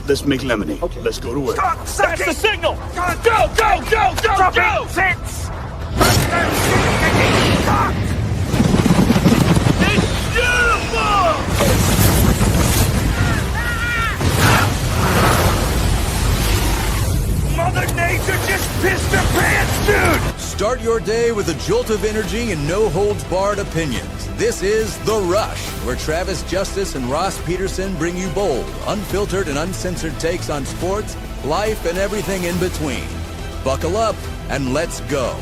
let's make lemonade. Okay. Let's go to work. That's the signal. Go. Fits. It's beautiful. Mother Nature just pissed her pants, dude! Start your day with a jolt of energy and no-holds-barred opinions. This is The Rush, where Travis Justice and Ross Peterson bring you bold, unfiltered, and uncensored takes on sports, life, and everything in between. Buckle up and let's go.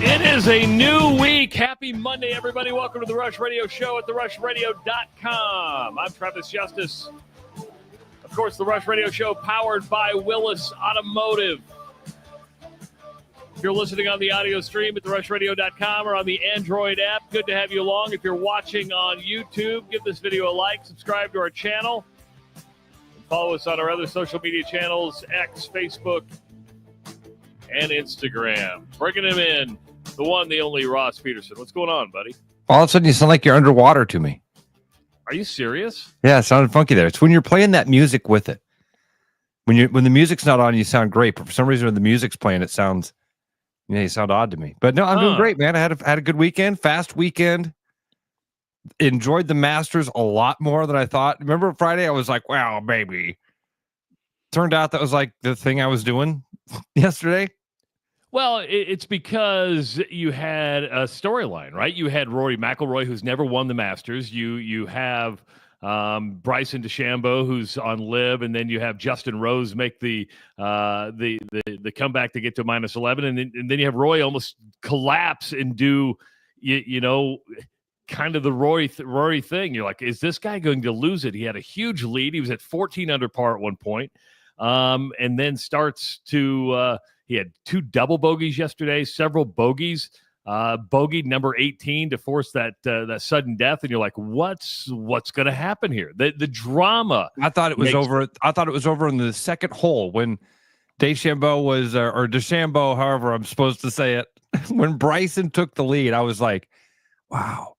It is a new week. Happy Monday, everybody. Welcome to the Rush Radio Show at therushradio.com. I'm Travis Justice. Of course, the Rush Radio Show powered by Willis Automotive. If you're listening on the audio stream at therushradio.com or on the Android app, good to have you along. If you're watching on YouTube, give this video a like, subscribe to our channel, and follow us on our other social media channels, X, Facebook, and Instagram. Bringing him in, the one, the only Ross Peterson. What's going on, buddy? All of a sudden, you sound like you're underwater to me. Are you serious? Yeah, it sounded funky there. It's when you're playing that music with it. When the music's not on, you sound great. But for some reason, when the music's playing, it sounds, you sound odd to me. But no, I'm doing great, man. I had a good weekend, fast weekend. Enjoyed the Masters a lot more than I thought. Remember Friday? I was like, wow, baby. Turned out that was like the thing I was doing yesterday. Well, it's because you had a storyline, right? You had Rory McIlroy, who's never won the Masters. You have Bryson DeChambeau, who's on LIV, and then you have Justin Rose make the comeback to get to minus 11, and then you have Rory almost collapse and do kind of the Rory thing. You're like, is this guy going to lose it? He had a huge lead. He was at 14 under par at one point, and then starts to. He had two double bogeys yesterday, several bogeys, bogeyed number 18 to force that sudden death. And you're like, what's going to happen here? The drama. I thought it was over. I thought it was over in the second hole when DeChambeau was, or DeChambeau, however I'm supposed to say it. When Bryson took the lead, I was like, wow.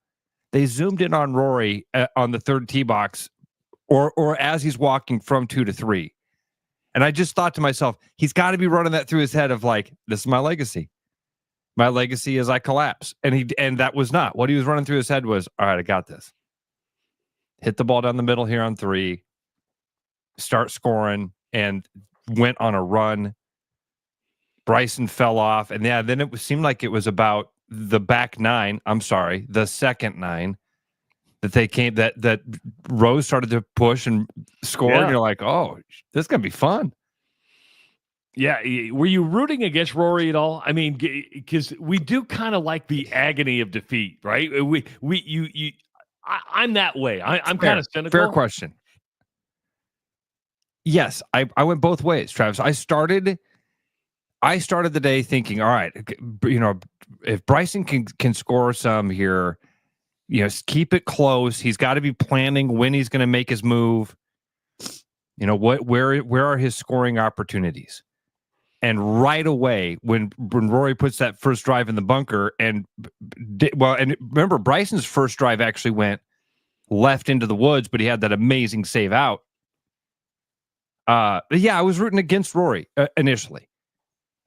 They zoomed in on Rory on the third tee box or as he's walking from 2 to 3. And I just thought to myself, he's got to be running that through his head of like, this is my legacy. My legacy is I collapse. And that was not. What he was running through his head was, all right, I got this. Hit the ball down the middle here on 3. Start scoring and went on a run. Bryson fell off. And yeah, then it seemed like it was about the back 9. I'm sorry, the second 9. That they came, that Rose started to push and score, and you're like, oh, this is going to be fun. Yeah. Were you rooting against Rory at all? I mean, because we do kind of like the agony of defeat, right? I'm that way. I'm kind of cynical. Fair question. Yes, I went both ways, Travis. I started the day thinking, all right, if Bryson can score some here, keep it close. He's got to be planning when he's going to make his move. Where are his scoring opportunities? And right away, when Rory puts that first drive in the bunker, and remember, Bryson's first drive actually went left into the woods, but he had that amazing save out. I was rooting against Rory initially.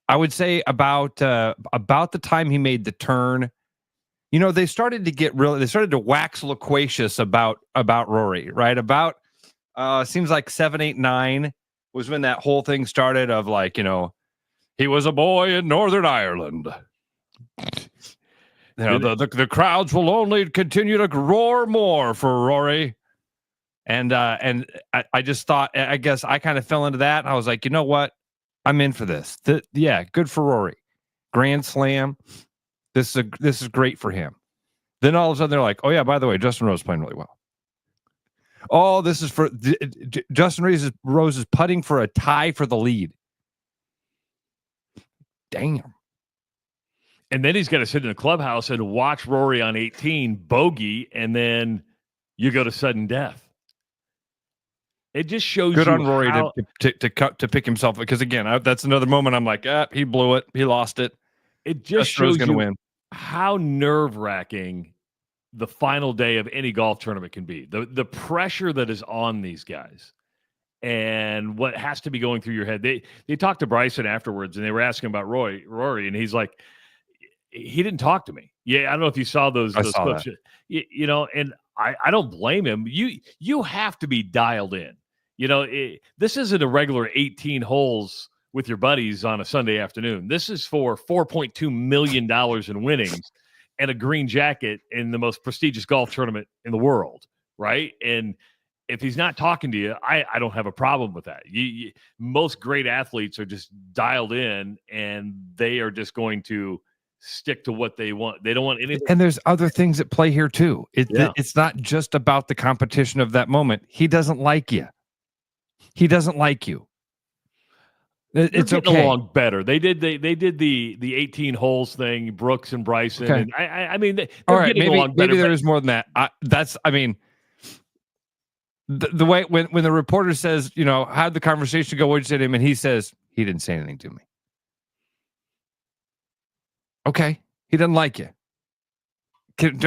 I would say about the time he made the turn. They started to wax loquacious about Rory, right? About seems like 7, 8, 9 was when that whole thing started of like, he was a boy in Northern Ireland. The crowds will only continue to roar more for Rory. And I just thought, I guess I kind of fell into that. I was like, you know what? I'm in for this. Good for Rory. Grand Slam. This is great for him. Then all of a sudden they're like, oh yeah, by the way, Justin Rose is playing really well. Oh, this is for Justin Rose is putting for a tie for the lead. Damn. And then he's got to sit in the clubhouse and watch Rory on 18 bogey, and then you go to sudden death. It just shows good you on Rory how, to pick himself, because again, that's another moment I'm like, he blew it, he lost it. it just shows going to you win. how nerve-wracking the final day of any golf tournament can be. The pressure that is on these guys and what has to be going through your head. They talked to Bryson afterwards, and they were asking about Rory, and he's like, he didn't talk to me. Yeah, I don't know if you saw those clips. You know, and I don't blame him. You have to be dialed in. You know, this isn't a regular 18 holes with your buddies on a Sunday afternoon. This is for $4.2 million in winnings and a green jacket in the most prestigious golf tournament in the world, right? And if he's not talking to you, I don't have a problem with that. Most great athletes are just dialed in, and they are just going to stick to what they want. They don't want anything. And there's other things at play here too. It's not just about the competition of that moment. He doesn't like you. He doesn't like you. It's getting okay. along better. They did the 18 holes thing, Brooks and Bryson. Okay. And I mean, they're right, getting along better. Maybe there is more than that. The way when the reporter says, you know, how'd the conversation go? What'd you say to him? And he says, he didn't say anything to me. Okay, he doesn't like you.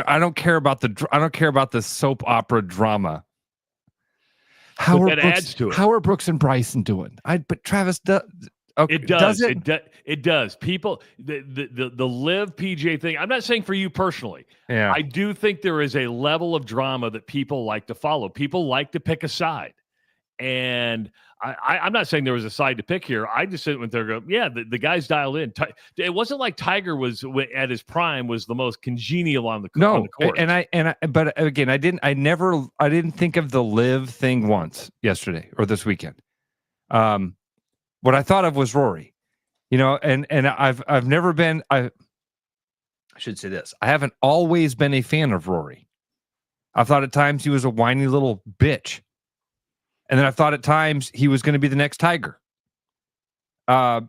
I don't care about the soap opera drama. Adds to it. How are Brooks and Bryson doing? But Travis does. Okay, it does. It does. People, the live PGA thing. I'm not saying for you personally. Yeah. I do think there is a level of drama that people like to follow. People like to pick a side, and I'm not saying there was a side to pick here. I just went there and go, yeah, the guy's dialed in. It wasn't like Tiger was at his prime was the most congenial on the court. But again, I didn't think of the live thing once yesterday or this weekend. What I thought of was Rory, you know, and I've never been. I should say this: I haven't always been a fan of Rory. I thought at times he was a whiny little bitch. And then I thought at times he was going to be the next Tiger. I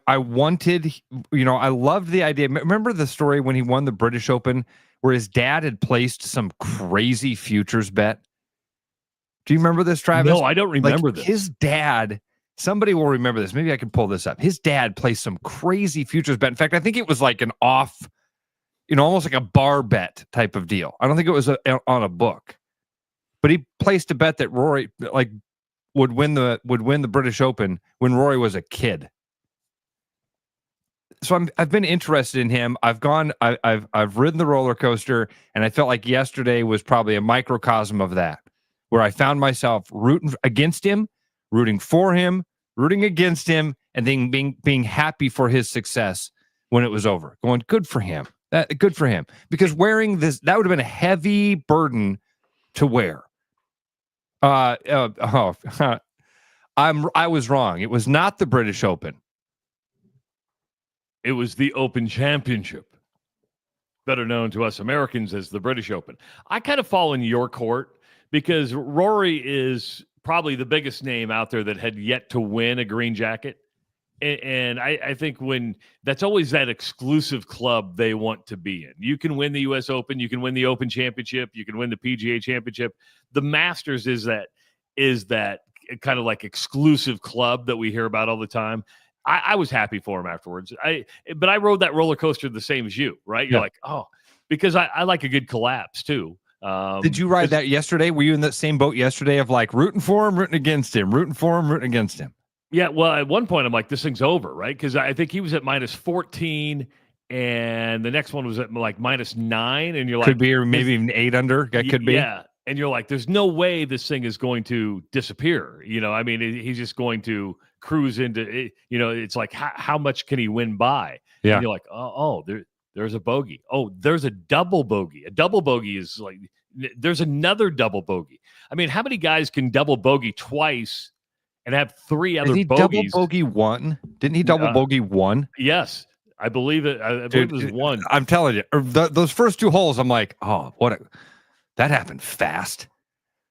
wanted, you know, I loved the idea. Remember the story when he won the British Open where his dad had placed some crazy futures bet? Do you remember this, Travis? No, I don't remember this. His dad, somebody will remember this. Maybe I can pull this up. His dad placed some crazy futures bet. In fact, I think it was like an off, you know, almost like a bar bet type of deal. I don't think it was on a book. But he placed a bet that Rory would win the British Open when Rory was a kid. So I've been interested in him. I've ridden the roller coaster, and I felt like yesterday was probably a microcosm of that, where I found myself rooting against him, rooting for him, rooting against him, and then being happy for his success when it was over. Going, good for him. Good for him. Because wearing this, that would have been a heavy burden to wear. I was wrong. It was not the British Open. It was the Open Championship, better known to us Americans as the British Open. I kind of fall in your court because Rory is probably the biggest name out there that had yet to win a green jacket. And I think when that's always that exclusive club they want to be in. You can win the U.S. Open, you can win the Open Championship, you can win the PGA Championship. The Masters is that kind of like exclusive club that we hear about all the time. I was happy for him afterwards. But I rode that roller coaster the same as you, right? You're like, oh, because I like a good collapse too. Did you ride that yesterday? Were you in that same boat yesterday of like rooting for him, rooting against him, rooting for him, rooting against him? Yeah, well, at one point I'm like, this thing's over, right? Because I think he was at minus 14, and the next one was at like minus 9, and you're like, could be, or maybe even 8 under. That could be. Yeah, and you're like, there's no way this thing is going to disappear. You know, I mean, he's just going to cruise into it. You know, it's like how much can he win by? Yeah, and you're like, there's a bogey. Oh, there's a double bogey. A double bogey is like there's another double bogey. I mean, how many guys can double bogey twice? And have 3 other bogeys. Double bogey one? Didn't he double bogey one? Yes, I believe it. I believe it was one. I'm telling you, those first 2 holes, I'm like, oh, that happened fast.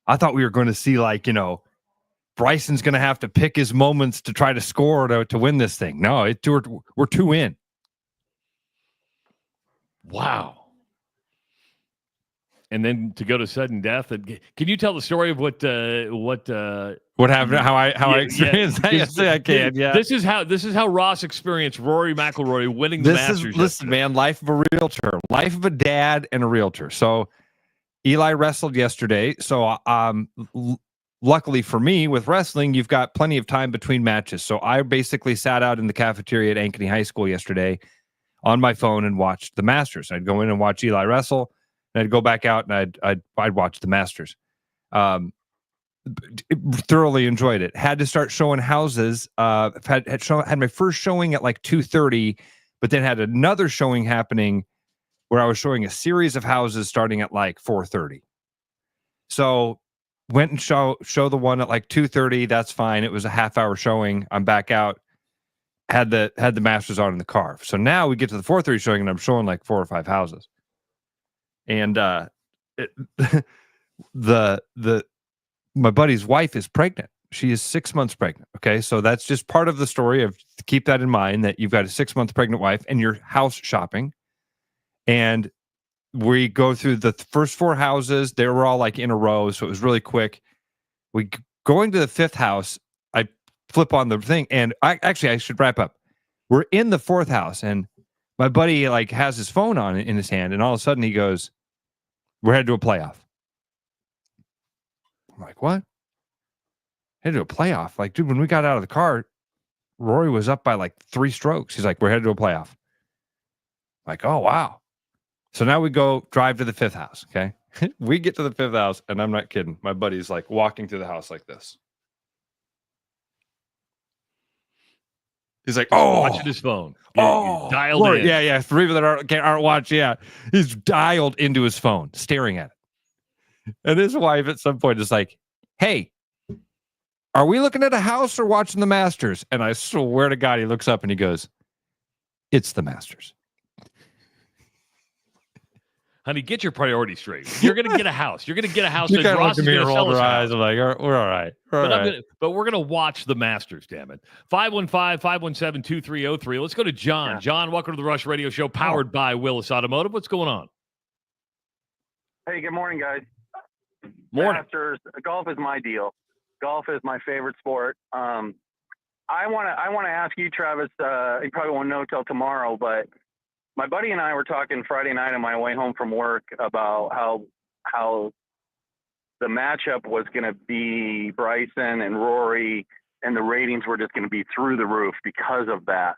I thought we were going to see like, you know, Bryson's going to have to pick his moments to try to score to win this thing. No, we're 2 in. Wow. and then to go to sudden death. And can you tell the story of what happened? How I experienced that yesterday? I can. Yeah. This is how Ross experienced Rory McIlroy winning the Masters. Listen, man. Life of a realtor, life of a dad, and a realtor. So Eli wrestled yesterday. So luckily for me, with wrestling, you've got plenty of time between matches. So I basically sat out in the cafeteria at Ankeny High School yesterday on my phone and watched the Masters. I'd go in and watch Eli wrestle, and I'd go back out and I'd watch the Masters. Thoroughly enjoyed it. Had to start showing houses. Had my first showing at like 2:30, but then had another showing happening where I was showing a series of houses starting at like 4:30. So went and show the one at like 2:30. That's fine. It was a half-hour showing. I'm back out. Had the Masters on in the car. So now we get to the 4:30 showing, and I'm showing like 4 or 5 houses. And my buddy's wife is pregnant. She is 6 months pregnant. Okay, so that's just part of the story. Of keep that in mind, that you've got a 6-month pregnant wife and you're house shopping. And we go through the first 4 houses. They were all like in a row, so it was really quick. We going to the 5th house. I flip on the thing, and I should wrap up. We're in the 4th house, and my buddy like has his phone on in his hand, and all of a sudden he goes, "We're headed to a playoff." I'm like, "What? Headed to a playoff?" Like, dude, when we got out of the car, Rory was up by like 3 strokes. He's like, "We're headed to a playoff." I'm like, oh wow. So now we go drive to the 5th house. Okay. We get to the 5th house, and I'm not kidding. My buddy's like walking through the house like this. He's like, oh, watching his phone. Oh, dialed Lord, in. Yeah. For people that aren't watching, yeah, he's dialed into his phone, staring at it. And his wife at some point is like, "Hey, are we looking at a house or watching the Masters?" And I swear to God, he looks up and he goes, "It's the Masters." Honey, get your priorities straight. You're going to get a house. You're going to get a house. You that Ross looked at me is and going to rolled sell her us eyes. I'm like, we're all right. But we're going to watch the Masters, damn it. 515-517-2303. Let's go to John. Yeah. John, welcome to the Rush Radio Show, powered by Willis Automotive. What's going on? Hey, good morning, guys. Morning. Masters, golf is my deal. Golf is my favorite sport. I want to ask you, Travis. You probably won't know till tomorrow, but my buddy and I were talking Friday night on my way home from work about how the matchup was going to be Bryson and Rory, and the ratings were just going to be through the roof because of that.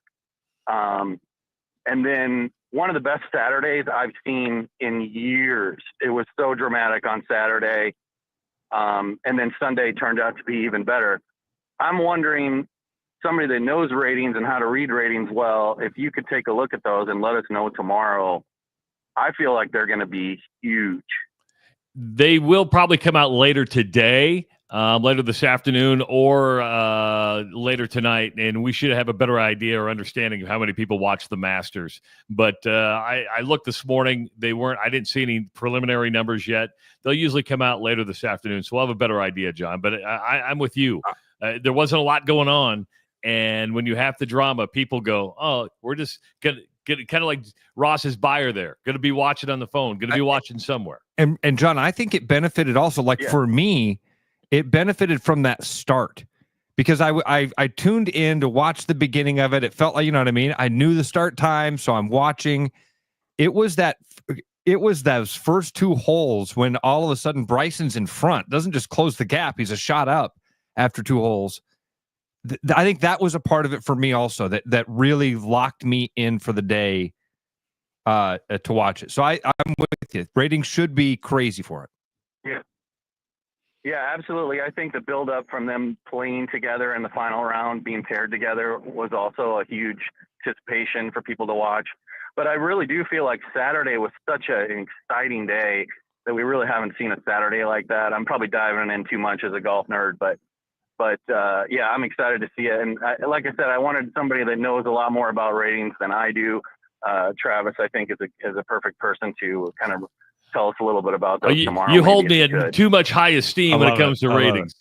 And then one of the best Saturdays I've seen in years. It was so dramatic on Saturday. And then Sunday turned out to be even better. I'm wondering, somebody that knows ratings and how to read ratings well, if you could take a look at those and let us know tomorrow. I feel like they're going to be huge. They will probably come out later today, later this afternoon, or later tonight, and we should have a better idea or understanding of how many people watch the Masters. But I looked this morning. I didn't see any preliminary numbers yet. They'll usually come out later this afternoon, so we'll have a better idea, John. But I'm with you. There wasn't a lot going on. And when you have the drama, people go, "Oh, we're just going to get kind of like Ross's buyer there. Going to be watching on the phone. Going to be watching somewhere." And John, I think it benefited also. For me, it benefited from that start because I tuned in to watch the beginning of it. It felt like, you know what I mean? I knew the start time, so I'm watching. It was those first 2 holes when all of a sudden Bryson's in front. Doesn't just close the gap. He's a shot up after 2 holes. I think that was a part of it for me also, that really locked me in for the day to watch it. So I'm with you. Ratings should be crazy for it. Yeah, absolutely. I think the build-up from them playing together in the final round, being paired together, was also a huge anticipation for people to watch. But I really do feel like Saturday was such an exciting day that we really haven't seen a Saturday like that. I'm probably diving in too much as a golf nerd, but yeah, I'm excited to see it. And like I said, I wanted somebody that knows a lot more about ratings than I do. Travis, I think, is a perfect person to kind of tell us a little bit about those tomorrow. You hold me in too much high esteem when it comes to ratings.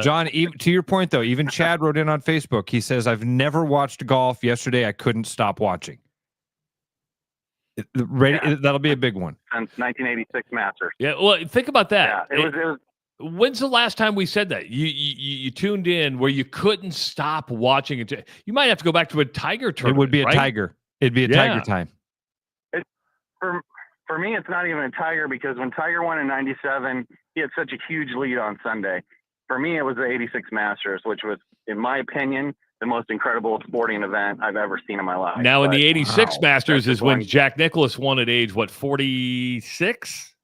John, even, to your point, though, even Chad wrote in on Facebook. He says, "I've never watched golf. Yesterday, I couldn't stop watching." That'll be a big one. Since 1986 Masters. Yeah, well, think about that. Yeah, it was. When's the last time we said that? You tuned in where you couldn't stop watching it. You might have to go back to a Tiger tournament. It would be a right? Tiger. It'd be a Tiger time. For me, it's not even a Tiger because when Tiger won in '97, he had such a huge lead on Sunday. For me, it was the '86 Masters, which was, in my opinion, the most incredible sporting event I've ever seen in my life. Now, in the '86 Masters is when Jack Nicklaus won at age, 46?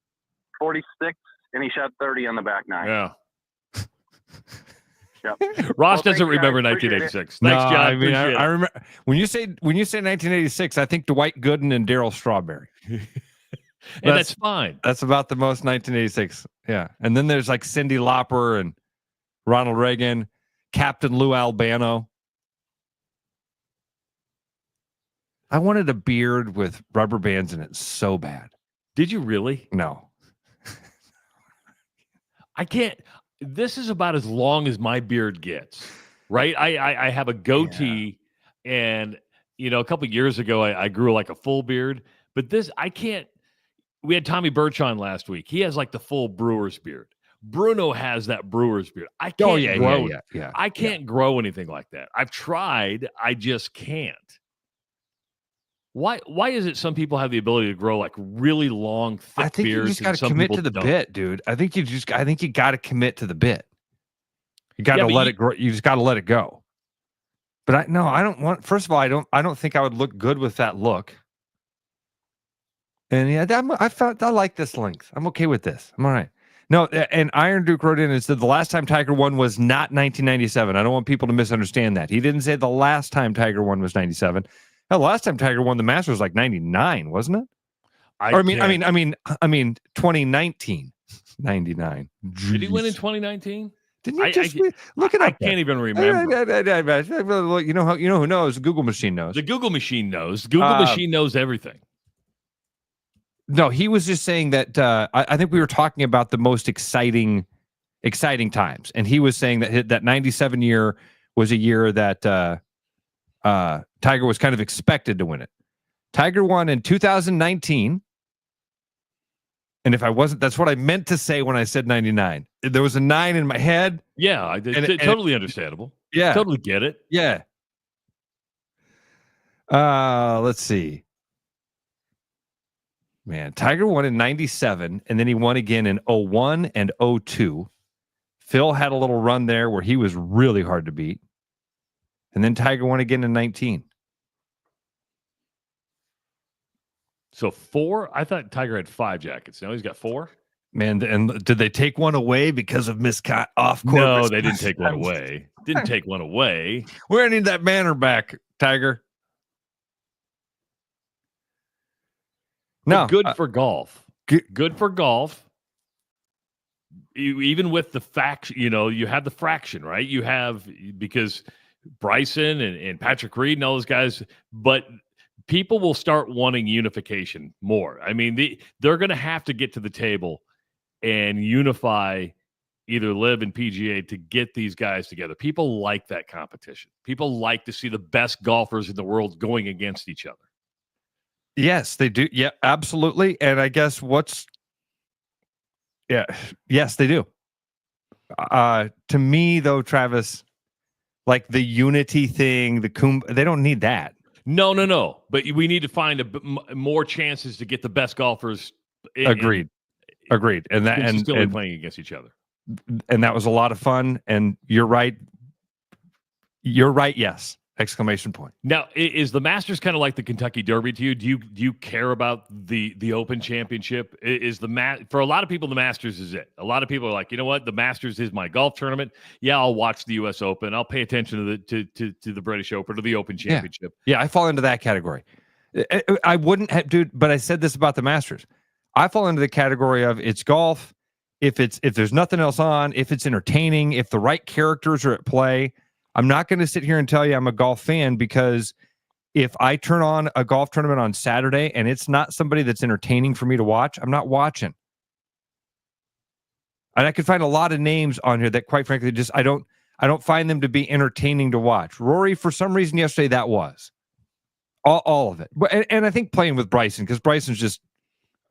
46, and he shot 30 on the back nine. Yeah. Yep. Ross doesn't remember 1986. Thanks, John. I mean, Appreciate I remember when you say 1986. I think Dwight Gooden and Darryl Strawberry. And that's fine. That's about the most 1986. Yeah, and then there's like Cyndi Lauper and Ronald Reagan, Captain Lou Albano. I wanted a beard with rubber bands in it so bad. Did you really? No. I can't. This is about as long as my beard gets, right? I have a goatee, and a couple of years ago I grew like a full beard, but this I can't. We had Tommy Birch on last week. He has like the full Brewers beard. Bruno has that Brewers beard. I can't grow. I can't grow anything like that. I've tried. I just can't. Why is it some people have the ability to grow like really long, thick beards? I think you just got to commit to the bit, dude. I think you got to commit to the bit. You got to let it grow. You just got to let it go. But I don't want. First of all, I don't think I would look good with that look. And I like this length. I'm okay with this. I'm all right. No, and Iron Duke wrote in and said the last time Tiger won was not 1997. I don't want people to misunderstand that. He didn't say the last time Tiger won was 97. Hell, the last time Tiger won the Masters was like 99, wasn't it? I mean 2019, 99. Jeez. Did he win in 2019? Didn't you just look it up? I can't even remember. You know who knows? The Google machine knows. The Google machine knows. Google machine knows everything. No, he was just saying that I think we were talking about the most exciting times, and he was saying that 97 year was a year that Tiger was kind of expected to win it. Tiger won in 2019. And if I wasn't, that's what I meant to say when I said 99. There was a 9 in my head. Yeah, totally understandable. Yeah. Totally get it. Yeah. Let's see. Man, Tiger won in 97, and then he won again in 01 and 02. Phil had a little run there where he was really hard to beat. And then Tiger won again in 19. So 4? I thought Tiger had 5 jackets. Now he's got 4? Man, and did they take one away because of off-court? No, they didn't take one away. Didn't take one away. We're going to need that banner back, Tiger. No, good for golf. Good for golf. Even with the fact, you have the fraction, right? You have, because Bryson and Patrick Reed and all those guys, but people will start wanting unification more. I mean, they're going to have to get to the table and unify either LIV and PGA to get these guys together. People like that competition. People like to see the best golfers in the world going against each other. Yes, they do. Yeah, absolutely. And I guess yes, they do. To me, though, Travis, like the unity thing, they don't need that. No. But we need to find more chances to get the best golfers. Agreed. And still playing against each other. And that was a lot of fun. And you're right. Yes. Exclamation point. Now, is the Masters kind of like the Kentucky Derby to you? Do you care about the Open Championship? For a lot of people, the Masters is it. A lot of people are like, you know what, the Masters is my golf tournament. Yeah, I'll watch the U.S. Open. I'll pay attention to the British Open or the Open Championship. Yeah, I fall into that category. I wouldn't have, dude. But I said this about the Masters. I fall into the category of it's golf. If there's nothing else on, if it's entertaining, if the right characters are at play. I'm not going to sit here and tell you I'm a golf fan, because if I turn on a golf tournament on Saturday and it's not somebody that's entertaining for me to watch, I'm not watching. And I could find a lot of names on here that, quite frankly, just I don't find them to be entertaining to watch. Rory, for some reason yesterday, that was. All of it. And I think playing with Bryson, because Bryson's just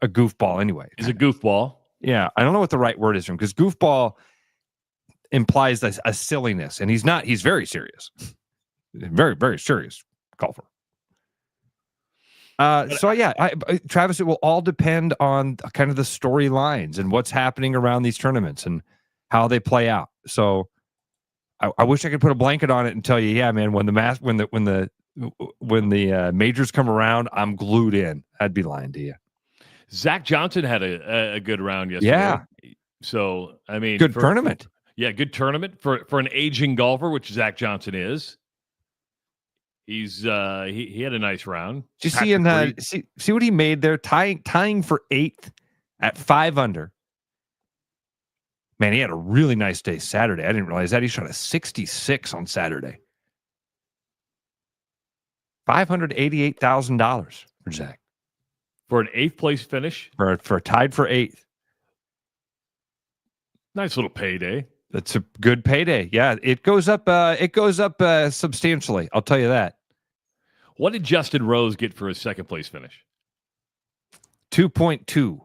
a goofball anyway. He's a goofball. Yeah, I don't know what the right word is for him, because goofball implies a silliness, and he's not. He's very serious. Very, very serious golfer. So yeah, Travis, it will all depend on kind of the storylines and what's happening around these tournaments and how they play out. So I wish I could put a blanket on it and tell you, yeah, man, when the majors come around, I'm glued in. I'd be lying to you. Zach Johnson had a good round yesterday. Yeah. So I mean, good tournament. Yeah, good tournament for an aging golfer, which Zach Johnson is. He's he had a nice round. Did you see what he made there? Tying for 8th at 5 under. Man, he had a really nice day Saturday. I didn't realize that. He shot a 66 on Saturday. $588,000 for Zach. For an 8th place finish? For tied for 8th. Nice little payday. That's a good payday. Yeah, it goes up substantially. I'll tell you that. What did Justin Rose get for his 2nd place finish? 2.2.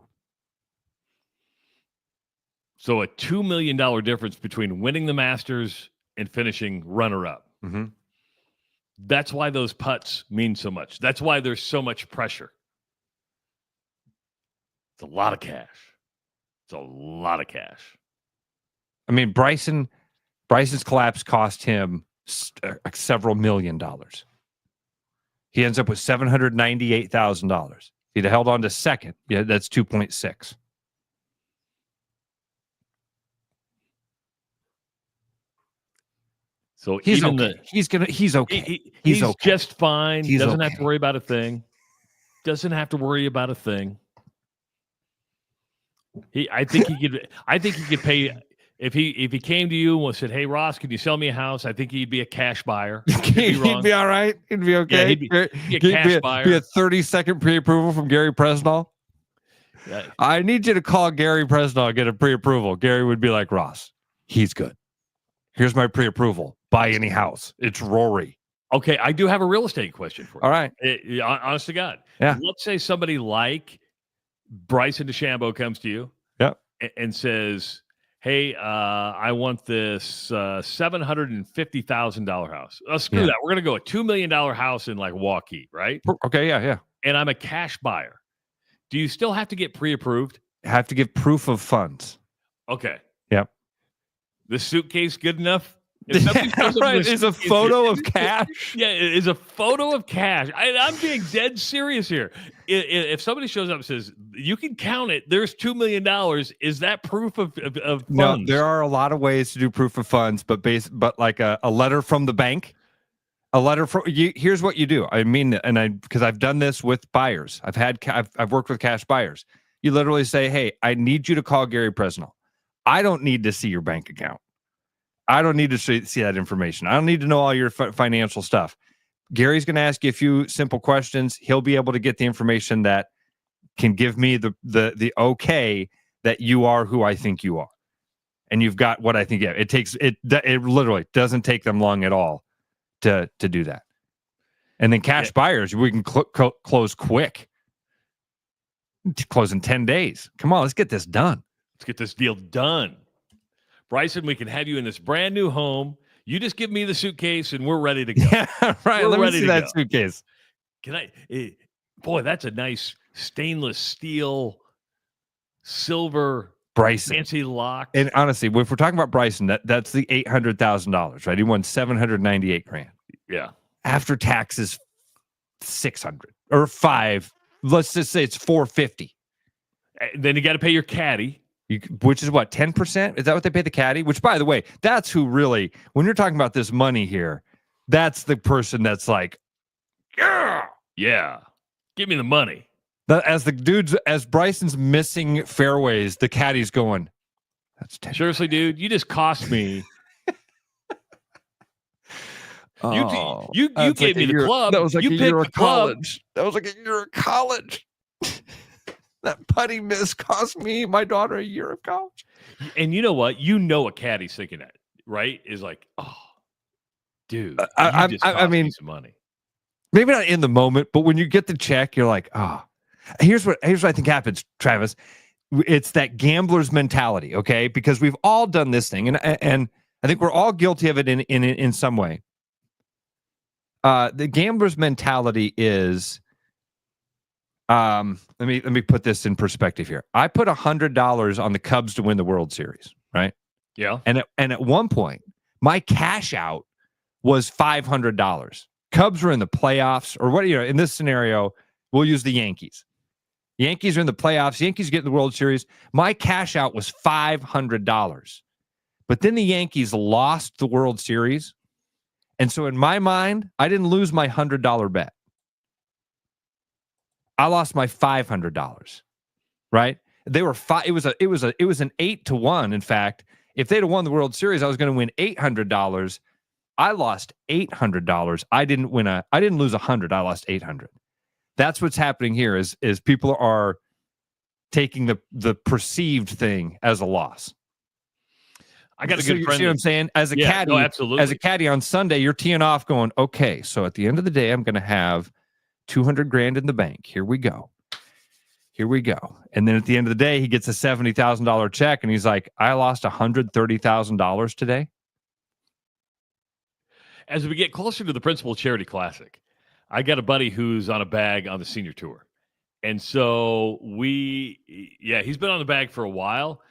So a $2 million difference between winning the Masters and finishing runner-up. Mm-hmm. That's why those putts mean so much. That's why there's so much pressure. It's a lot of cash. It's a lot of cash. I mean, Bryson's collapse cost him several $1 million. He ends up with $798,000. If he'd held on to 2nd, yeah, that's 2.6. So he's even okay. He's okay. He's okay. just fine. He doesn't have to worry about a thing. Doesn't have to worry about a thing. I think he could pay if he came to you and said, "Hey Ross, can you sell me a house?" I think he'd be a cash buyer. He'd be all right. He'd be okay. Yeah, he'd be a cash buyer. Be a 30-second pre-approval from Gary Presnall. Yeah. I need you to call Gary Presnall and get a pre-approval. Gary would be like, Ross, he's good. Here's my pre-approval. Buy any house. It's Rory. Okay, I do have a real estate question for you. All right. Honest to God. Yeah. Let's say somebody like Bryson DeChambeau comes to you and says, hey, I want this $750,000 house. Screw that. We're going to go a $2 million house in like Waukee, right? Okay, yeah. And I'm a cash buyer. Do you still have to get pre-approved? Have to give proof of funds. Okay. Yep. The suitcase good enough? Is a photo of cash? Yeah, it is a photo of cash. I'm being dead serious here. If somebody shows up and says, you can count it, there's $2 million, is that proof of funds? No, there are a lot of ways to do proof of funds, but like a letter from the bank, a letter from you. Here's what you do. I mean, because I've done this with buyers. I've worked with cash buyers. You literally say, hey, I need you to call Gary Presnall. I don't need to see your bank account. I don't need to see that information. I don't need to know all your financial stuff. Gary's going to ask you a few simple questions. He'll be able to get the information that can give me the okay that you are who I think you are. And you've got what I think. Yeah, it literally doesn't take them long at all to do that. And then cash buyers, we can close quick. Close in 10 days. Come on, let's get this done. Let's get this deal done. Bryson, we can have you in this brand new home. You just give me the suitcase and we're ready to go. Yeah, right. Let me see that suitcase. Can I? Boy, that's a nice stainless steel, silver Bryson fancy lock. And honestly, if we're talking about Bryson, that's the $800,000, right? He won $798,000. Yeah. After taxes, $600 or $500. Let's just say it's $450. Then you got to pay your caddy. Which is what, 10%? Is that what they pay the caddy? Which, by the way, that's who really, when you're talking about this money here, that's the person that's like, yeah, give me the money. As Bryson's missing fairways, the caddy's going, that's 10%. Seriously, dude, you just cost me. You gave me the club. That was like you a year picked of college. That was like a year of college. That putty miss cost me, my daughter, a year of college. And you know what? You know a caddy's thinking that, right? Is like, oh, dude, I mean, some money. Maybe not in the moment, but when you get the check, you're like, oh. Here's what I think happens, Travis. It's that gambler's mentality, okay? Because we've all done this thing, and I think we're all guilty of it in some way. The gambler's mentality is, let me put this in perspective here. I put $100 on the Cubs to win the World Series, right? Yeah. And at one point, my cash out was $500. Cubs were in the playoffs, or what? In this scenario, we'll use the Yankees. Yankees are in the playoffs. Yankees get in the World Series. My cash out was $500. But then the Yankees lost the World Series. And so in my mind, I didn't lose my $100 bet. I lost my $500. Right? They were it was an 8-1. In fact, if they'd have won the World Series, I was going to win $800. I lost $800. I didn't lose $100. I lost $800. That's what's happening here is people are taking the perceived thing as a loss. I got a good friend. See what I'm saying? As a caddy, no, absolutely. As a caddy on Sunday, you're teeing off going, okay, so at the end of the day, I'm going to have $200,000 in the bank. Here we go. And then at the end of the day, he gets a $70,000 check and he's like, I lost $130,000 today. As we get closer to the Principal Charity Classic, I got a buddy who's on a bag on the senior tour. And so he's been on the bag for a while.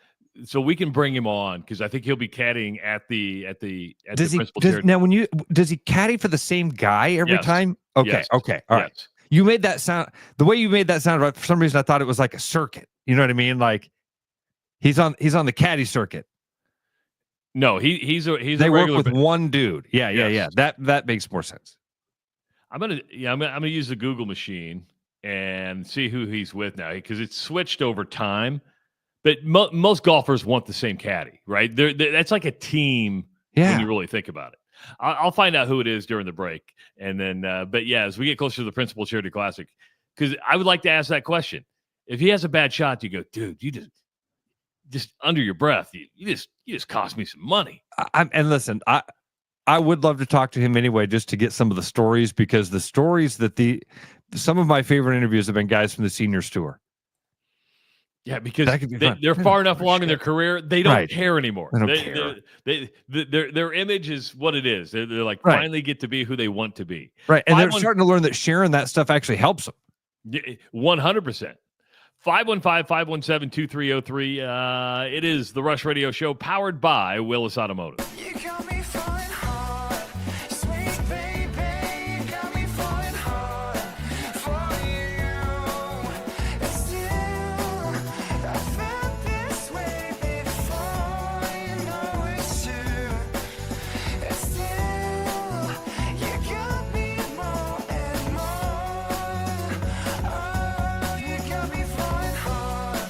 So we can bring him on because I think he'll be caddying at the Principal Charity. Now, does he caddy for the same guy every time? Okay. Yes. Okay. All right. You made that sound, the way you made that sound, right? For some reason, I thought it was like a circuit. You know what I mean? Like he's on the caddy circuit. No, he's they work with one dude. Yeah. That makes more sense. I'm gonna use the Google machine and see who he's with now because it's switched over time. But most golfers want the same caddy, right? That's like a team when you really think about it. I'll find out who it is during the break, and then. But yeah, as we get closer to the Principal Charity Classic, because I would like to ask that question: if he has a bad shot, you go, dude, you just under your breath, you just cost me some money. And listen, I would love to talk to him anyway, just to get some of the stories, because the stories that some of my favorite interviews have been guys from the seniors tour. Yeah, because they're far enough along in their career, they don't care anymore. Their image is what it is. They're like finally get to be who they want to be. Right, and they're starting to learn that sharing that stuff actually helps them. 100%. 515-517-2303. It is the Rush Radio Show powered by Willis Automotive. You got me falling hard, sweet baby. You got me falling hard for you. And still, I felt this way before. You know it's true. And still, you got me more and more. Oh, you got me falling hard.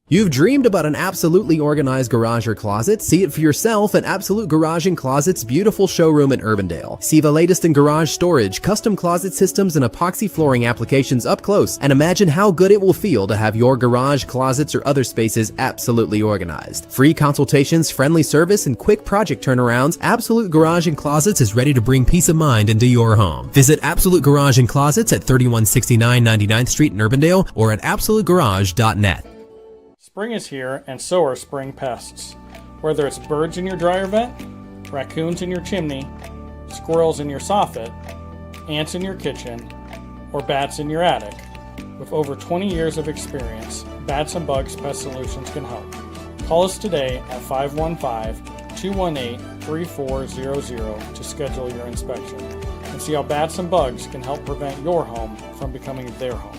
You've dreamed about an absolutely organized garage or closet? See it for yourself at Absolute Garage & Closet's beautiful showroom in Urbandale. See the latest in garage storage, custom closet systems, and epoxy flooring applications up close, and imagine how good it will feel to have your garage, closets, or other spaces absolutely organized. Free consultations, friendly service, and quick project turnarounds, Absolute Garage & Closets is ready to bring peace of mind into your home. Visit Absolute Garage & Closets at 3169 99th Street in Urbandale or at absolutegarage.net. Spring is here, and so are spring pests. Whether it's birds in your dryer vent, raccoons in your chimney, squirrels in your soffit, ants in your kitchen, or bats in your attic, with over 20 years of experience, Bats and Bugs Pest Solutions can help. Call us today at 515-218-3400 to schedule your inspection and see how Bats and Bugs can help prevent your home from becoming their home.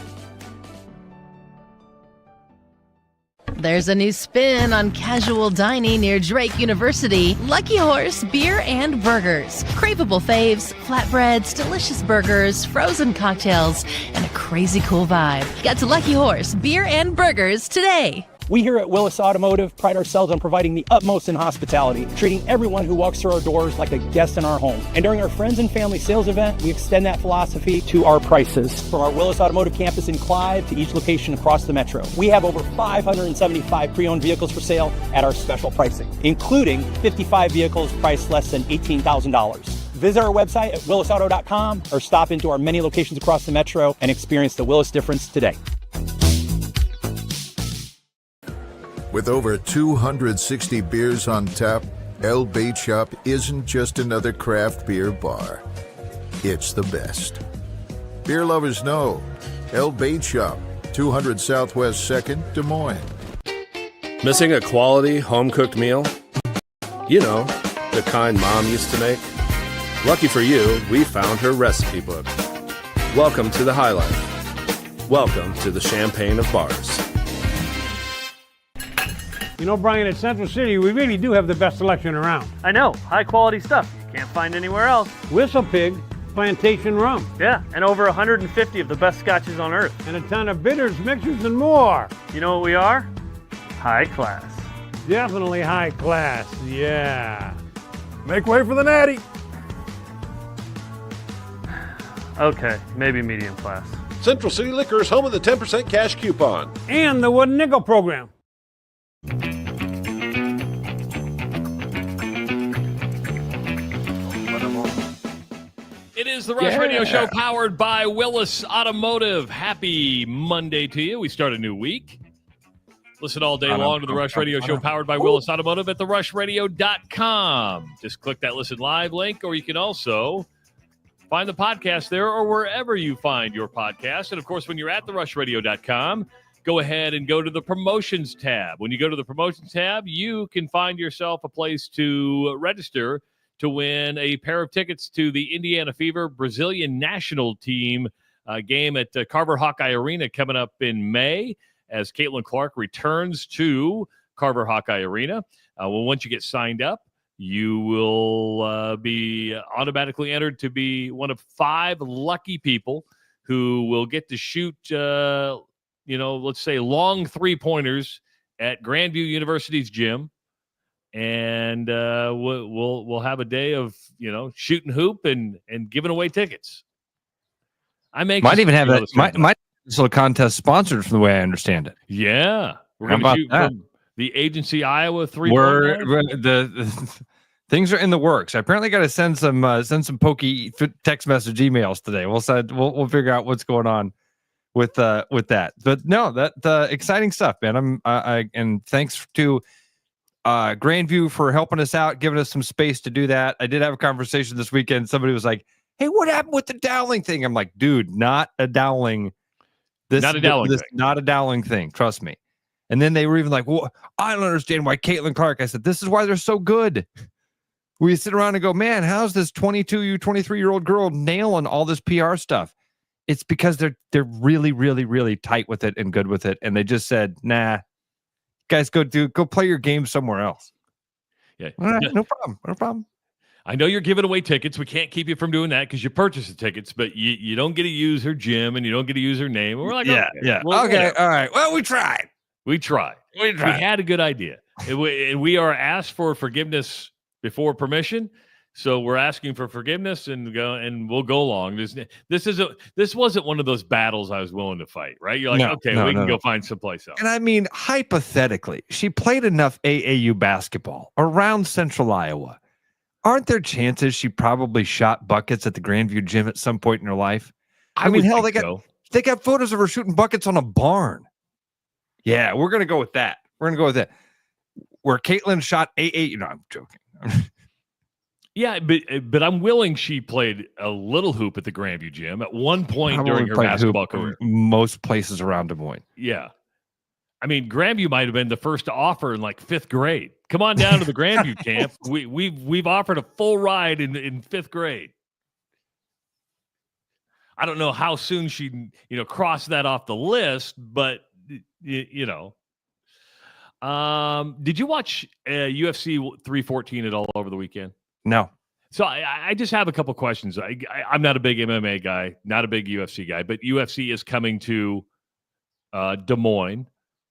There's a new spin on casual dining near Drake University. Lucky Horse Beer and Burgers. Craveable faves, flatbreads, delicious burgers, frozen cocktails, and a crazy cool vibe. Get to Lucky Horse Beer and Burgers today. We here at Willis Automotive pride ourselves on providing the utmost in hospitality, treating everyone who walks through our doors like a guest in our home. And during our friends and family sales event, we extend that philosophy to our prices. From our Willis Automotive campus in Clive to each location across the metro, we have over 575 pre-owned vehicles for sale at our special pricing, including 55 vehicles priced less than $18,000. Visit our website at willisauto.com or stop into our many locations across the metro and experience the Willis difference today. With over 260 beers on tap, El Bait Shop isn't just another craft beer bar. It's the best. Beer lovers know. El Bait Shop, 200 Southwest 2nd, Des Moines. Missing a quality home-cooked meal? You know, the kind Mom used to make? Lucky for you, we found her recipe book. Welcome to the High Life. Welcome to the champagne of bars. You know, Brian, at Central City, we really do have the best selection around. I know, high quality stuff you can't find anywhere else. Whistle Pig Plantation Rum. Yeah, and over 150 of the best scotches on earth. And a ton of bitters, mixers, and more. You know what we are? High class. Definitely high class, yeah. Make way for the natty. Okay, maybe medium class. Central City Liquor is home of the 10% cash coupon. And the Wooden Nickel program. It is the Rush Radio Show powered by Willis Automotive. Happy Monday to you. We start a new week. Listen all day long to the Rush Radio Show powered by Willis Automotive at therushradio.com. Just click that Listen Live link, or you can also find the podcast there or wherever you find your podcast. And, of course, when you're at therushradio.com, go ahead and go to the Promotions tab. When you go to the Promotions tab, you can find yourself a place to register to win a pair of tickets to the Indiana Fever Brazilian national team game at Carver Hawkeye Arena coming up in May as Caitlin Clark returns to Carver Hawkeye Arena. Well, once you get signed up, you will be automatically entered to be one of 5 lucky people who will get to shoot, let's say long 3-pointers at Grandview University's gym. And we'll have a day of shooting hoop and giving away tickets. I might even have might this little contest sponsored from the way I understand it. Yeah, we're going to shoot from the Agency Iowa 3. The things are in the works. I apparently got to send some pokey text message emails today. We'll figure out what's going on with that. But no, that exciting stuff, man. And thanks to Grandview for helping us out, giving us some space to do that. I did have a conversation this weekend. Somebody was like, "Hey, what happened with the Dowling thing?" I'm like, "Dude, not a Dowling. Not a Dowling thing. Trust me." And then they were even like, "Well, I don't understand why Caitlin Clark." I said, "This is why they're so good." We sit around and go, "Man, how's this 23-year-old girl nailing all this PR stuff?" It's because they're really, really, really tight with it and good with it. And they just said, "Nah, guys, go play your game somewhere else." Yeah, all right, no problem. I know you're giving away tickets. We can't keep you from doing that because you purchased the tickets, but you don't get to use her gym and you don't get to use her name. And we're like, yeah. Well, okay, all right. Well, we tried. We had a good idea. And we are asked for forgiveness before permission. So we're asking for forgiveness and we'll go along. This wasn't one of those battles I was willing to fight, right? You're like, we can go find someplace else. And I mean, hypothetically, she played enough AAU basketball around Central Iowa. Aren't there chances she probably shot buckets at the Grandview gym at some point in her life? I mean, hell, they got photos of her shooting buckets on a barn. Yeah, we're gonna go with that. Where Caitlin shot AAU. No, I'm joking. Yeah, but I'm willing she played a little hoop at the Grandview gym at one point during her basketball career. Most places around Des Moines. Yeah. I mean, Grandview might have been the first to offer in like 5th grade. Come on down to the Grandview camp. We've offered a full ride in 5th grade. I don't know how soon she crossed that off the list, but did you watch UFC 314 at all over the weekend? No. So I just have a couple questions. I'm not a big MMA guy, not a big UFC guy, but UFC is coming to Des Moines.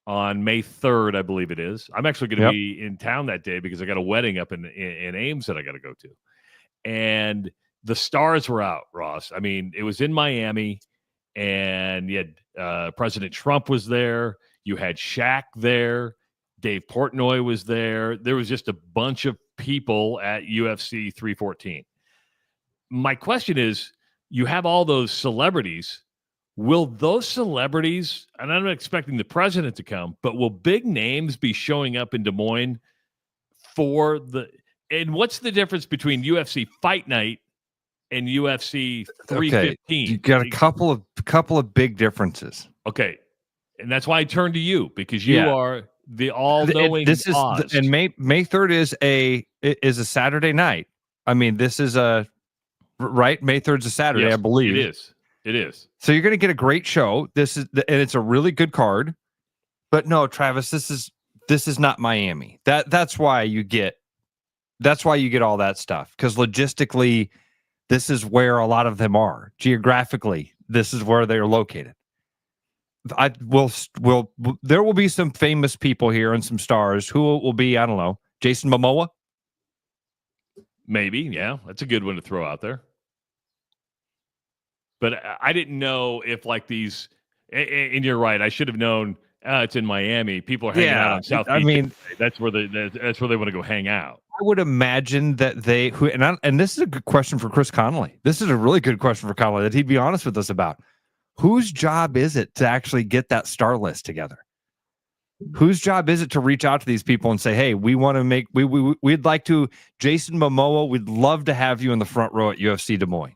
on May 3rd, I believe it is. I'm actually going to be in town that day because I got a wedding up in Ames that I got to go to. And the stars were out, Ross. I mean, it was in Miami, and you had President Trump was there. You had Shaq there. Dave Portnoy was there. There was just a bunch of people at UFC 314. My question is, you have all those celebrities. Will those celebrities, and I'm not expecting the president to come, but will big names be showing up in Des Moines for and what's the difference between UFC Fight Night and UFC 315? Okay. You got a couple of big differences. Okay. And that's why I turned to you, because you are the all-knowing This is and May 3rd is a Saturday night. I mean, this is right. May 3rd is a Saturday, I believe. It is. So you're going to get a great show. And it's a really good card. But no, Travis, this is not Miami. That's why you get all that stuff, because logistically, this is where a lot of them are. Geographically, this is where they are located. There will be some famous people here and some stars. Who will be? I don't know. Jason Momoa? Maybe, yeah. That's a good one to throw out there. But I didn't know if like these, and you're right, I should have known it's in Miami. People are hanging out on South Beach. I mean, that's where they want to go hang out. I would imagine that and this is a good question for Chris Connolly. This is a really good question for Connolly that he'd be honest with us about. Whose job is it to actually get that star list together? Whose job is it to reach out to these people and say, hey, we want to we'd like to, Jason Momoa, we'd love to have you in the front row at UFC Des Moines.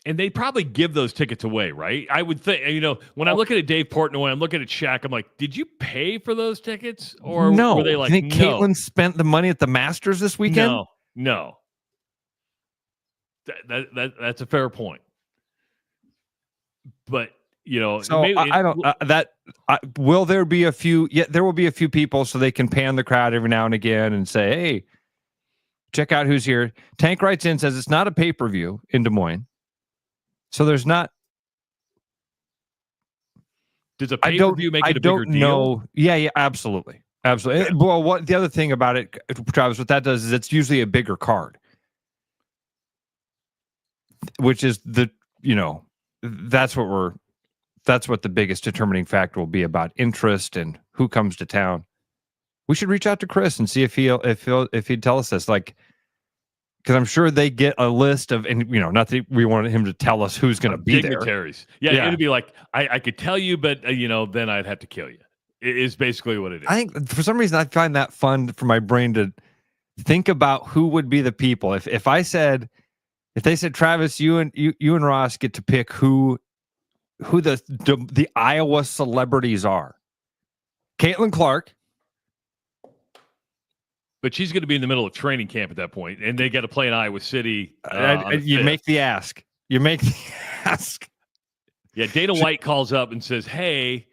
And they probably give those tickets away, right? I would think, when I'm looking at Dave Portnoy, I'm looking at Shaq, I'm like, did you pay for those tickets? Or no. were they like, you think Caitlin spent the money at the Masters this weekend? No. That's a fair point. But, so maybe I don't, will there be a few? Yeah, there will be a few people so they can pan the crowd every now and again and say, hey, check out who's here. Tank writes in, says it's not a pay-per-view in Des Moines. So there's not. Does a pay-per-view make it a bigger deal? Know. Yeah, absolutely. Absolutely. Well, what the other thing about it, Travis, what that does is it's usually a bigger card, which is that's what the biggest determining factor will be about interest and who comes to town. We should reach out to Chris and see if he'd tell us this, like, because I'm sure they get a list of, and not that we wanted him to tell us who's going to be dignitaries. There. Yeah, it'd be like I could tell you, but then I'd have to kill you. It is basically what it is. I think for some reason I find that fun for my brain to think about who would be the people. If they said, Travis, you and Ross get to pick who the Iowa celebrities are. Caitlin Clark. But she's going to be in the middle of training camp at that point, and they got to play in Iowa City. You make the ask. You make the ask. Yeah, Dana White calls up and says, hey,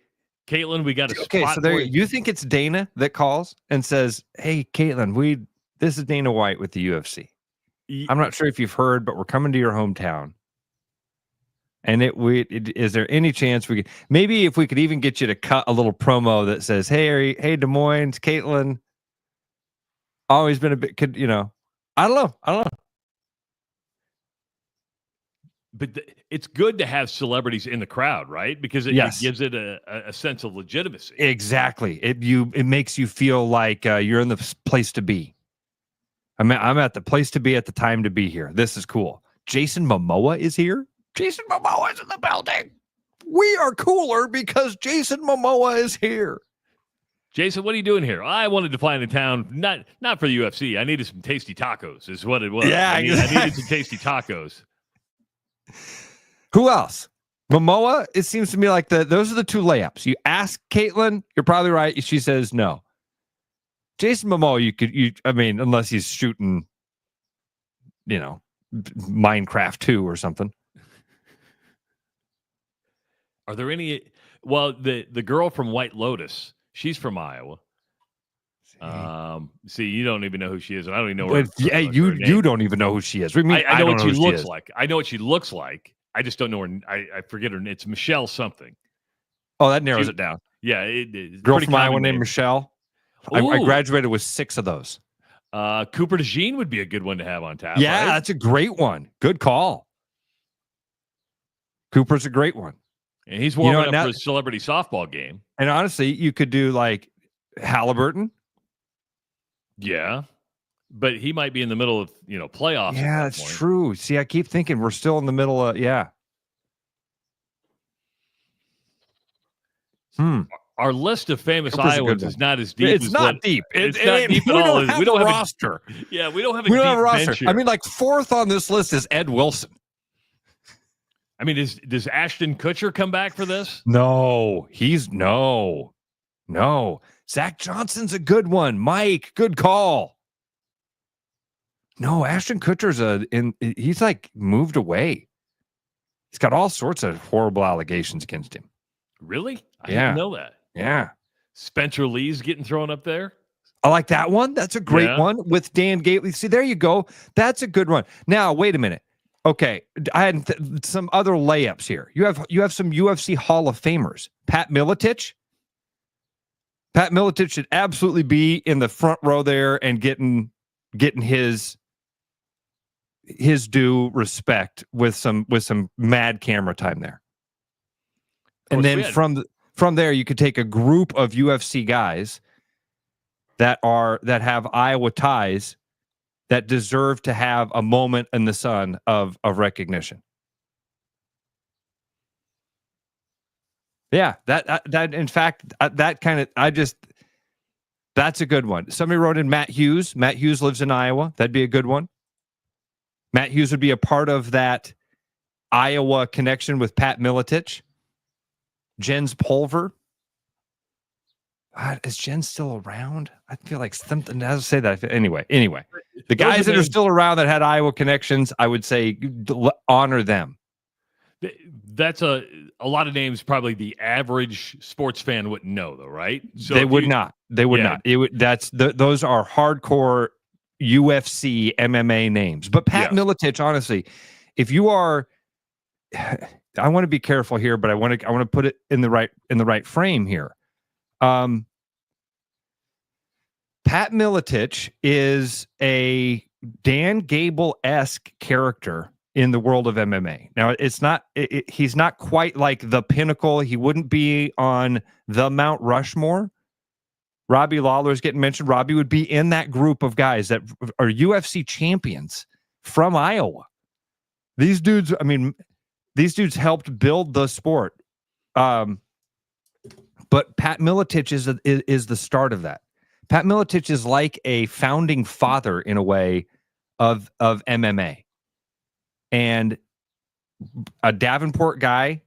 Caitlin, we got a spot. Okay, so there you think it's Dana that calls and says, hey, Caitlin, this is Dana White with the UFC. I'm not sure if you've heard, but we're coming to your hometown. And is there any chance we could, maybe if we could even get you to cut a little promo that says, hey, Des Moines, Caitlin, always been a bit, I don't know. But it's good to have celebrities in the crowd, right? Because it gives it a sense of legitimacy. Exactly. It makes you feel like you're in the place to be. I'm at the place to be at the time to be here. This is cool. Jason Momoa is here. Jason Momoa is in the building. We are cooler because Jason Momoa is here. Jason, what are you doing here? I wanted to fly into town, not for the UFC. I needed some tasty tacos, is what it was. Yeah, I needed some tasty tacos. Who else? Momoa. It seems to me like those are the two layups. You ask Caitlin, you're probably right. She says no. Jason Momoa, unless he's shooting, Minecraft 2 or something. Are there any? Well, the girl from White Lotus, she's from Iowa. See, you don't even know who she is, and I don't even know her. Yeah, you don't even know who she is. What do you mean? I know what she looks like. I know what she looks like. I just don't know her. I forget her. It's Michelle something. Oh, that narrows it down. Yeah, it's Girl pretty from Iowa common named name. Michelle. I Ooh. graduated with 6 of those. Cooper DeJean would be a good one to have on tap. Yeah, right? that's a great one. Good call. Cooper's a great one. And he's warming up now, for a celebrity softball game. And honestly, you could do like Halliburton. Yeah. But he might be in the middle of, playoffs. Yeah, that's true. See, I keep thinking we're still in the middle of, Our list of famous Cooper's a good Iowans one. is not as deep. It's as not deep. It's not deep at we all. don't have We don't a have roster. Yeah, we don't have a We deep don't have a roster. bench here. I mean, like 4th on this list is Ed Wilson. I mean, does Ashton Kutcher come back for this? No, no. Zach Johnson's a good one. Mike, good call. No, Ashton Kutcher's he's like moved away. He's got all sorts of horrible allegations against him. Really? I didn't know that. Yeah. Spencer Lee's getting thrown up there. I like that one. That's a great one with Dan Gately. See, there you go. That's a good one. Now, wait a minute. Okay, I had some other layups here. You have some UFC Hall of Famers. Pat Miletich. Pat Miletich should absolutely be in the front row there and getting his due respect with some mad camera time there. And then from there, you could take a group of UFC guys that have Iowa ties that deserve to have a moment in the sun of recognition. Yeah, that in fact, that's a good one. Somebody wrote in Matt Hughes. Matt Hughes lives in Iowa. That'd be a good one. Matt Hughes would be a part of that Iowa connection with Pat Miletich. Jens Pulver. Is Jen still around? I feel like something. I say that anyway. The guys that are still around that had Iowa connections, I would say honor them. That's a lot of names. Probably the average sports fan wouldn't know, though, right? So they would not. They would not. Those are hardcore UFC MMA names. But Pat Miletich, honestly, if you are, I want to be careful here, but I want to put it in the right frame here. Pat Miletich is a Dan Gable-esque character in the world of MMA. Now, he's not quite like the pinnacle. He wouldn't be on the Mount Rushmore. Robbie Lawler's getting mentioned. Robbie would be in that group of guys that are UFC champions from Iowa. These dudes helped build the sport. But Pat Miletich is the start of that. Pat Miletich is like a founding father in a way of MMA, and a Davenport guy,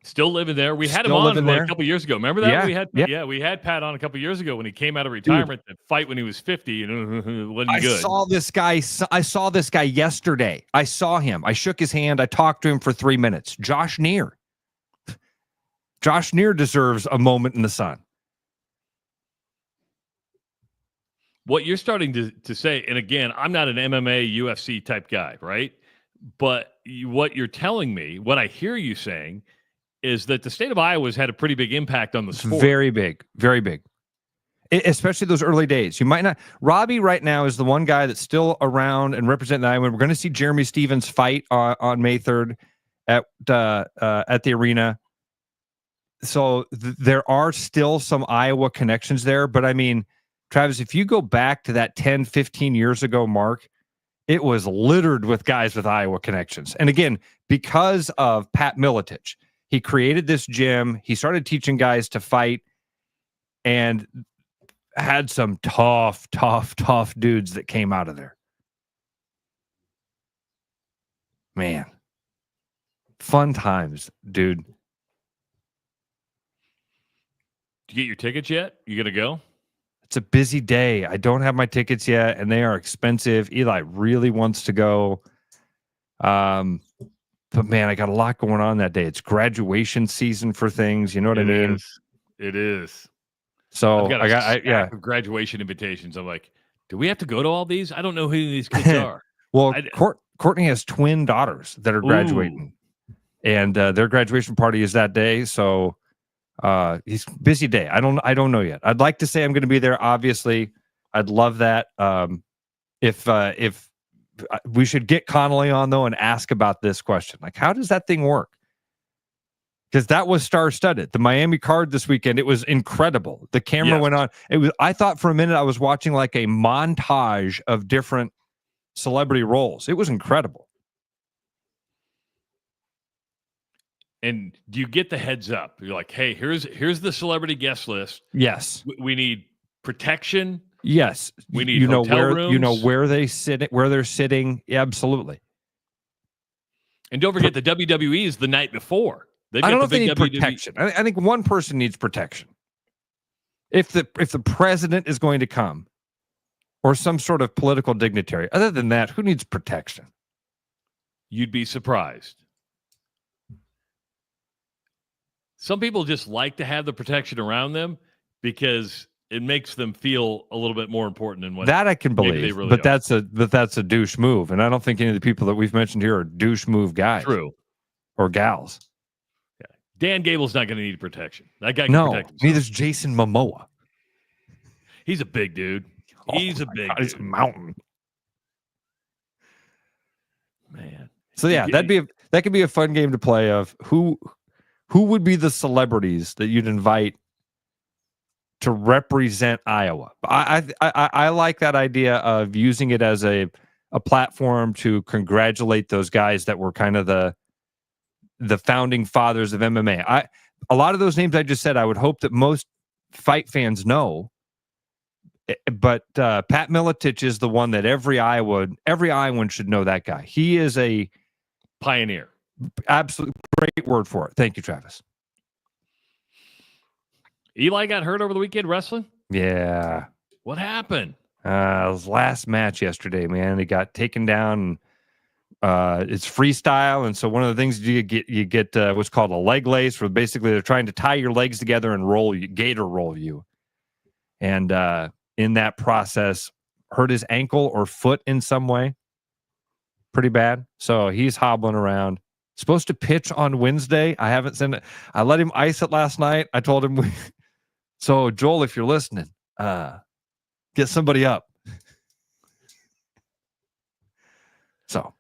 still living there. We had him on a couple years ago. Remember that? Yeah. We had Pat on a couple years ago when he came out of retirement to fight when he was 50 and wasn't good. I saw this guy yesterday. I saw him. I shook his hand. I talked to him for 3 minutes. Josh Neer. Josh Neer deserves a moment in the sun. What you're starting to say, and again, I'm not an MMA, UFC type guy, right? But what you're telling me, what I hear you saying, is that the state of Iowa has had a pretty big impact on the sport. Very big, very big. Especially those early days. You might not. Robbie right now is the one guy that's still around and representing Iowa. We're going to see Jeremy Stevens fight on May 3rd at the arena. So there are still some Iowa connections there, but I mean, Travis, if you go back to that 10, 15 years ago mark, it was littered with guys with Iowa connections. And again, because of Pat Miletich, he created this gym. He started teaching guys to fight and had some tough dudes that came out of there. Man, fun times, dude. Did you get your tickets yet? You going to go? It's a busy day. I don't have my tickets yet, and they are expensive. Eli really wants to go. But man, I got a lot going on that day. It's graduation season for things. You know what I mean? It is. So I got graduation invitations. I'm like, do we have to go to all these? I don't know who these kids are. Well, Courtney has twin daughters that are graduating, and their graduation party is that day. So He's busy day. I don't know yet. I'd like to say I'm going to be there. Obviously, I'd love that. If we should get Connolly on though and ask about this question, like how does that thing work? Because that was star-studded. The Miami card this weekend, it was incredible. The camera went on. I thought for a minute I was watching like a montage of different celebrity roles. It was incredible. And do you get the heads up? You're like, hey, here's the celebrity guest list. Yes. We need protection. Yes. We need hotel rooms. You know where they're sitting. Yeah, absolutely. And don't forget the WWE is the night before. I don't know if they need protection. I think one person needs protection. If the president is going to come, or some sort of political dignitary. Other than that, who needs protection? You'd be surprised. Some people just like to have the protection around them because it makes them feel a little bit more important than what that I can believe. Really but that's a douche move, and I don't think any of the people that we've mentioned here are douche move guys. True. Or gals. Dan Gable's not going to need protection. That guy can protect himself. Neither's Jason Momoa. He's a big dude. He's a big dude. He's a mountain. Man. So yeah, that could be a fun game to play of who would be the celebrities that you'd invite to represent Iowa. I like that idea of using it as a platform to congratulate those guys that were kind of the founding fathers of MMA. A lot of those names I just said, I would hope that most fight fans know, but Pat Miletich is the one that every Iowan should know. That guy, he is a pioneer. Absolute great word for it. Thank you, Travis. Eli got hurt over the weekend wrestling. Yeah. What happened? His last match yesterday, man. He got taken down. It's freestyle, and so one of the things you get what's called a leg lace, where basically they're trying to tie your legs together and gator roll you, and in that process hurt his ankle or foot in some way, pretty bad. So he's hobbling around. Supposed to pitch on Wednesday. I haven't sent it. I let him ice it last night. I told him, so Joel, if you're listening, get somebody up. So.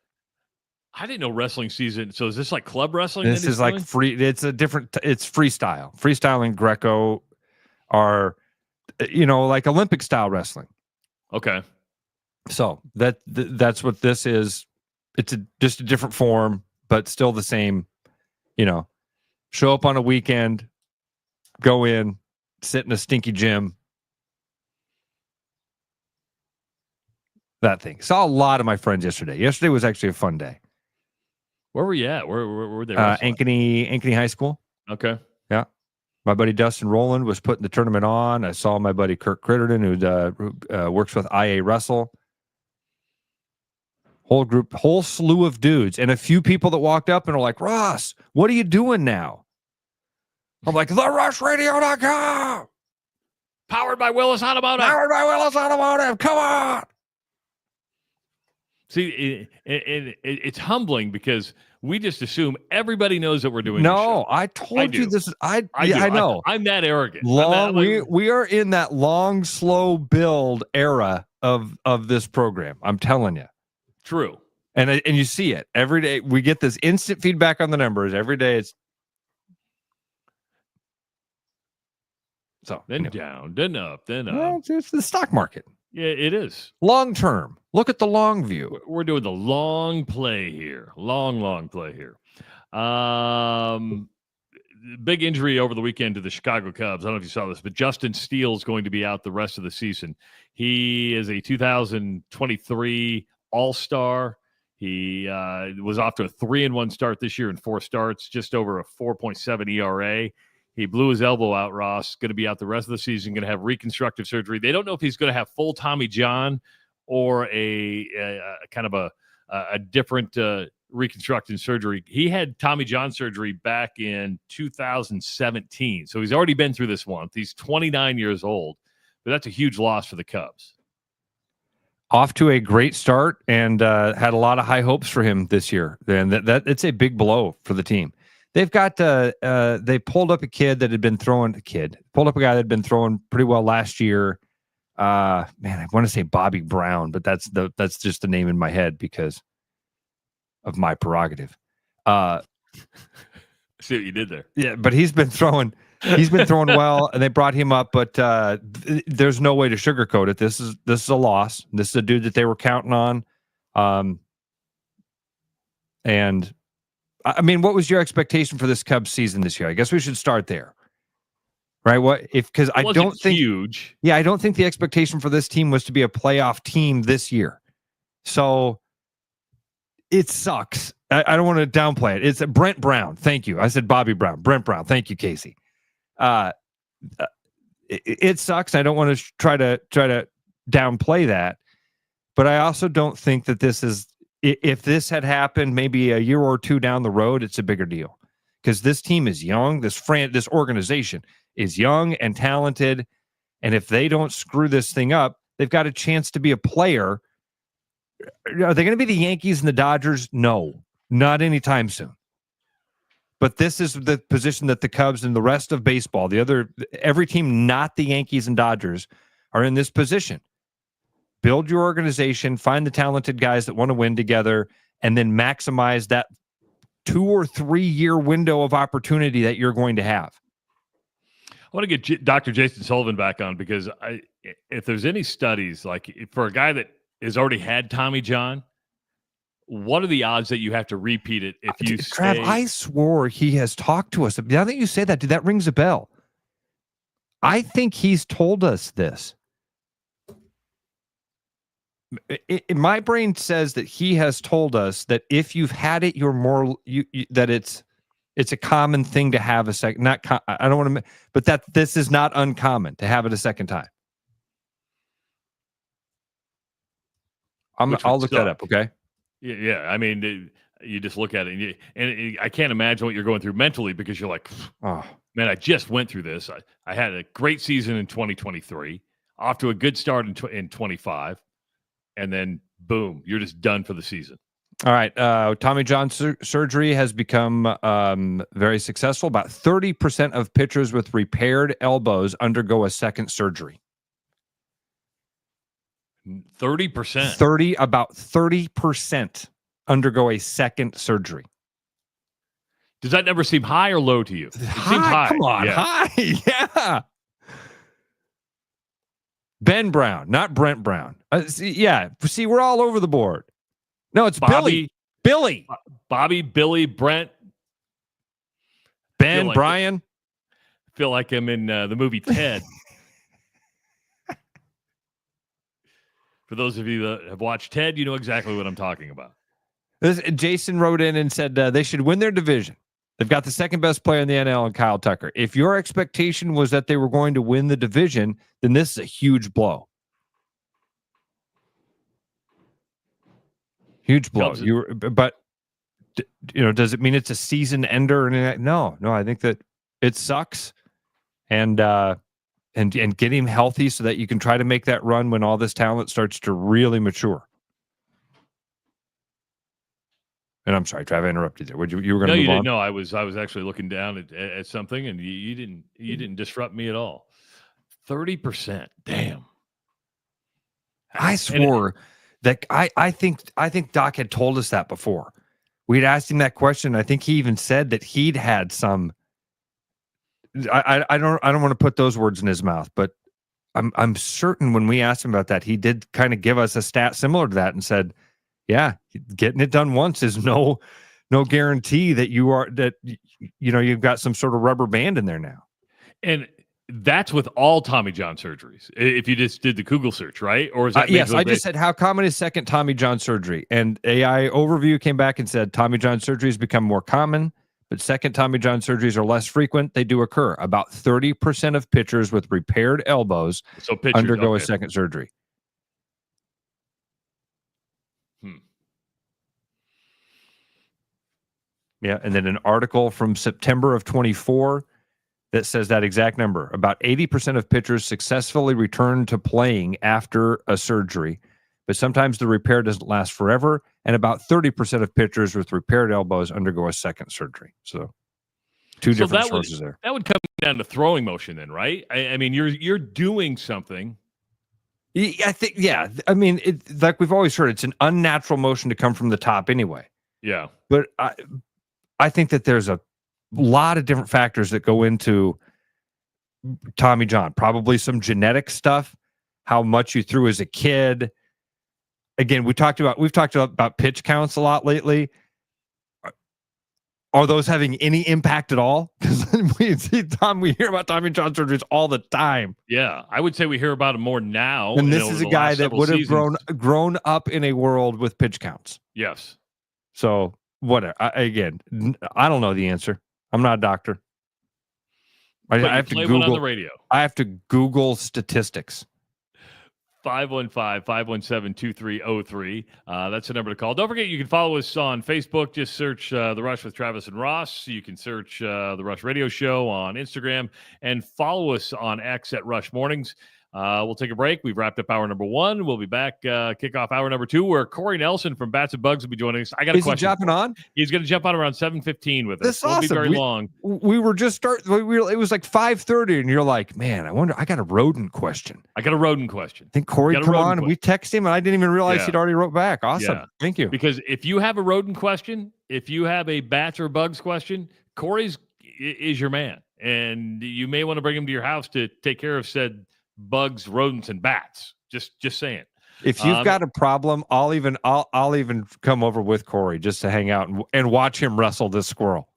I didn't know wrestling season. So is this like club wrestling? This is like free. It's freestyle. Freestyle and Greco are, like Olympic style wrestling. Okay. So that's what this is. It's just a different form, but still the same, show up on a weekend, go in, sit in a stinky gym. That thing. Saw a lot of my friends yesterday. Yesterday was actually a fun day. Where were you at? Where were they? Ankeny High School. Okay. Yeah. My buddy Dustin Rowland was putting the tournament on. I saw my buddy Kirk Critterton, who works with IA Wrestle. Whole slew of dudes, and a few people that walked up and are like, Ross, what are you doing now? I'm like, TheRushRadio.com. Powered by Willis Automotive. Come on. See, it's humbling because we just assume everybody knows that we're doing. No, I told you this. I know. I'm that arrogant. We are in that long, slow build era of this program. I'm telling you. True. And you see it every day. We get this instant feedback on the numbers every day. It's so then down, then up, then up. Well, it's the stock market. Yeah, it is. Long term. Look at the long view. We're doing the long play here. Long play here. Big injury over the weekend to the Chicago Cubs. I don't know if you saw this, but Justin Steele's going to be out the rest of the season. He is a 2023 All-Star. He was off to a 3-1 start this year in 4 starts, just over a 4.7 ERA. He blew his elbow out, Ross. Going to be out the rest of the season, going to have reconstructive surgery. They don't know if he's going to have full Tommy John or a kind of a different reconstructive surgery. He had Tommy John surgery back in 2017. So he's already been through this once. He's 29 years old, but that's a huge loss for the Cubs. Off to a great start and had a lot of high hopes for him this year. And that it's a big blow for the team. they've got they pulled up a guy that had been throwing pretty well last year. Man, I want to say Bobby Brown, but that's just the name in my head because of my prerogative. See what you did there. Yeah, but he's been throwing well, and they brought him up, but there's no way to sugarcoat it. This is a loss. This is a dude that they were counting on. And I mean, what was your expectation for this Cubs season this year? I guess we should start there. Right? Because I don't think huge. Yeah, I don't think the expectation for this team was to be a playoff team this year. So it sucks. I don't want to downplay it. It's Brent Brown. Thank you. I said Bobby Brown. Brent Brown. Thank you, Casey. It sucks. I don't want to try to downplay that, but I also don't think that this is. If this had happened maybe a year or two down the road, it's a bigger deal because this team is young. This organization is young and talented, and if they don't screw this thing up, they've got a chance to be a player. Are they going to be the Yankees and the Dodgers? No, not anytime soon. But this is the position that the Cubs and the rest of baseball, every team not the Yankees and Dodgers, are in this position. Build your organization, find the talented guys that want to win together, and then maximize that 2 or 3 year window of opportunity that you're going to have. I want to get Dr. Jason Sullivan back on because if there's any studies, like for a guy that has already had Tommy John, what are the odds that you have to repeat it if you Trav, I swore he has talked to us. Now that you say that, dude, that rings a bell. I think he's told us this. My brain says that he has told us that if you've had it, you're more that it's a common thing to have a second. I don't want to, but that this is not uncommon to have it a second time. I'll look that up. Okay. Yeah. I mean, you just look at it, and I can't imagine what you're going through mentally because you're like, oh man, I just went through this. I had a great season in 2023, off to a good start in 25. And then, boom, you're just done for the season. All right. Tommy John surgery has become very successful. About 30% of pitchers with repaired elbows undergo a second surgery. 30%? About 30% undergo a second surgery. Does that number seem high or low to you? It seems high. Come on, yeah. high. Yeah. Ben Brown, not Brent Brown. See, we're all over the board. No, it's Billy. Bobby, Billy, Brent. Ben, Brian. I feel like I'm in the movie Ted. For those of you that have watched Ted, you know exactly what I'm talking about. Jason wrote in and said they should win their division. They've got the second best player in the NL, and Kyle Tucker. If your expectation was that they were going to win the division, then this is a huge blow. Huge blow. But does it mean it's a season ender? No. I think that it sucks, and get him healthy so that you can try to make that run when all this talent starts to really mature. And I'm sorry, Trav, I interrupted there. You were going to move on? No, I was actually looking down at something, and you didn't disrupt me at all. 30%, damn. I swore that I think Doc had told us that before. We'd asked him that question. I think he even said that he'd had some. I don't want to put those words in his mouth, but I'm certain when we asked him about that, he did kind of give us a stat similar to that and said, yeah, getting it done once is no guarantee that you've got some sort of rubber band in there now. And that's with all Tommy John surgeries. If you just did the Google search, right? Or is that yes? I just said how common is second Tommy John surgery, and AI overview came back and said Tommy John surgeries become more common, but second Tommy John surgeries are less frequent. They do occur. About 30% of pitchers with repaired elbows undergo a second surgery. Yeah, and then an article from September of 24 that says that exact number. About 80% of pitchers successfully return to playing after a surgery, but sometimes the repair doesn't last forever, and about 30% of pitchers with repaired elbows undergo a second surgery. So Two different sources there. That would come down to throwing motion then, right? I mean, you're doing something. I think, yeah. I mean, like we've always heard, it's an unnatural motion to come from the top anyway. Yeah. But I think that there's a lot of different factors that go into Tommy John. Probably some genetic stuff, how much you threw as a kid. Again, we've talked about pitch counts a lot lately. Are those having any impact at all? Because we hear about Tommy John surgeries all the time. Yeah, I would say we hear about it more now. And this is a guy that would have grown up in a world with pitch counts. Yes. So whatever. Again, I don't know the answer. I'm not a doctor. I have to Google on the radio. I have to Google statistics. 515-517-2303. That's the number to call. Don't forget, you can follow us on Facebook. Just search The Rush with Travis and Ross. You can search The Rush Radio Show on Instagram and follow us on X at Rush Mornings. We'll take a break. We've wrapped up hour number 1. We'll be back, kick off hour number 2, where Corey Nelson from Bats and Bugs will be joining us. I got a question. Is he jumping on? He's going to jump on around 7:15 with us. That's awesome. Won't be very long. We were just it was like 5:30, and you're like, man, I wonder. I got a rodent question. I think Corey come on, and we text him, and I didn't even realize he'd already wrote back. Awesome. Yeah. Thank you. Because if you have a rodent question, if you have a bats or bugs question, Corey's is your man, and you may want to bring him to your house to take care of said bugs, rodents, and bats. Just saying. If you've got a problem, I'll even come over with Corey just to hang out and watch him wrestle this squirrel.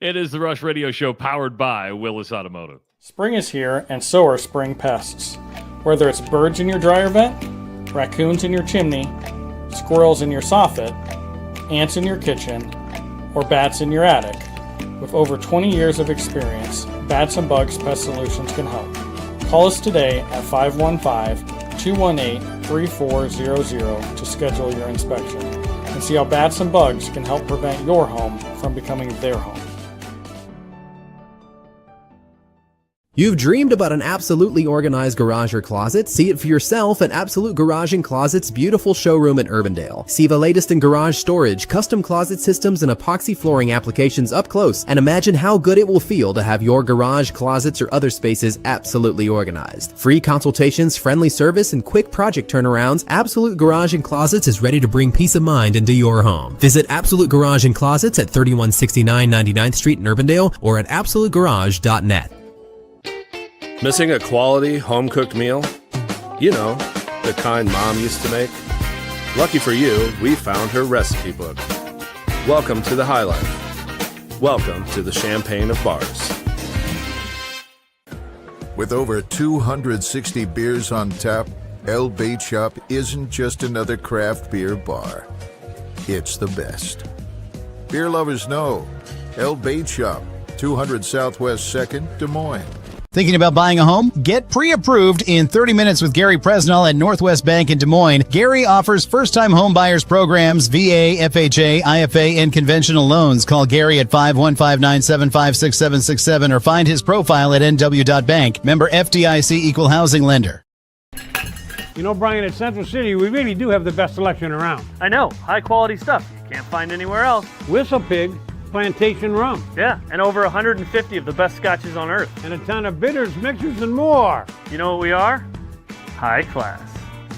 It is the Rush Radio Show, powered by Willis Automotive. Spring is here, and so are spring pests. Whether it's birds in your dryer vent, raccoons in your chimney, squirrels in your soffit, ants in your kitchen, or bats in your attic, with over 20 years of experience, Bats and Bugs Pest Solutions can help. Call us today at 515-218-3400 to schedule your inspection and see how Bats and Bugs can help prevent your home from becoming their home. You've dreamed about an absolutely organized garage or closet? See it for yourself at Absolute Garage & Closet's beautiful showroom in Urbandale. See the latest in garage storage, custom closet systems, and epoxy flooring applications up close, and imagine how good it will feel to have your garage, closets, or other spaces absolutely organized. Free consultations, friendly service, and quick project turnarounds, Absolute Garage & Closets is ready to bring peace of mind into your home. Visit Absolute Garage & Closets at 3169 99th Street in Urbandale or at absolutegarage.net. Missing a quality home-cooked meal? You know, the kind Mom used to make? Lucky for you, we found her recipe book. Welcome to the High Life. Welcome to the Champagne of Bars. With over 260 beers on tap, El Bait Shop isn't just another craft beer bar. It's the best. Beer lovers know. El Bait Shop, 200 Southwest 2nd, Des Moines. Thinking about buying a home? Get pre-approved in 30 minutes with Gary Presnell at Northwest Bank in Des Moines. Gary offers first-time home buyers programs, VA, FHA, IFA, and conventional loans. Call Gary at 515-975-6767 or find his profile at nw.bank. Member FDIC Equal Housing Lender. You know, Brian, at Central City, we really do have the best selection around. I know, high-quality stuff you can't find anywhere else. Whistle Pig Plantation Rum. Yeah, and over 150 of the best scotches on earth. And a ton of bitters, mixers, and more. You know what we are? High class.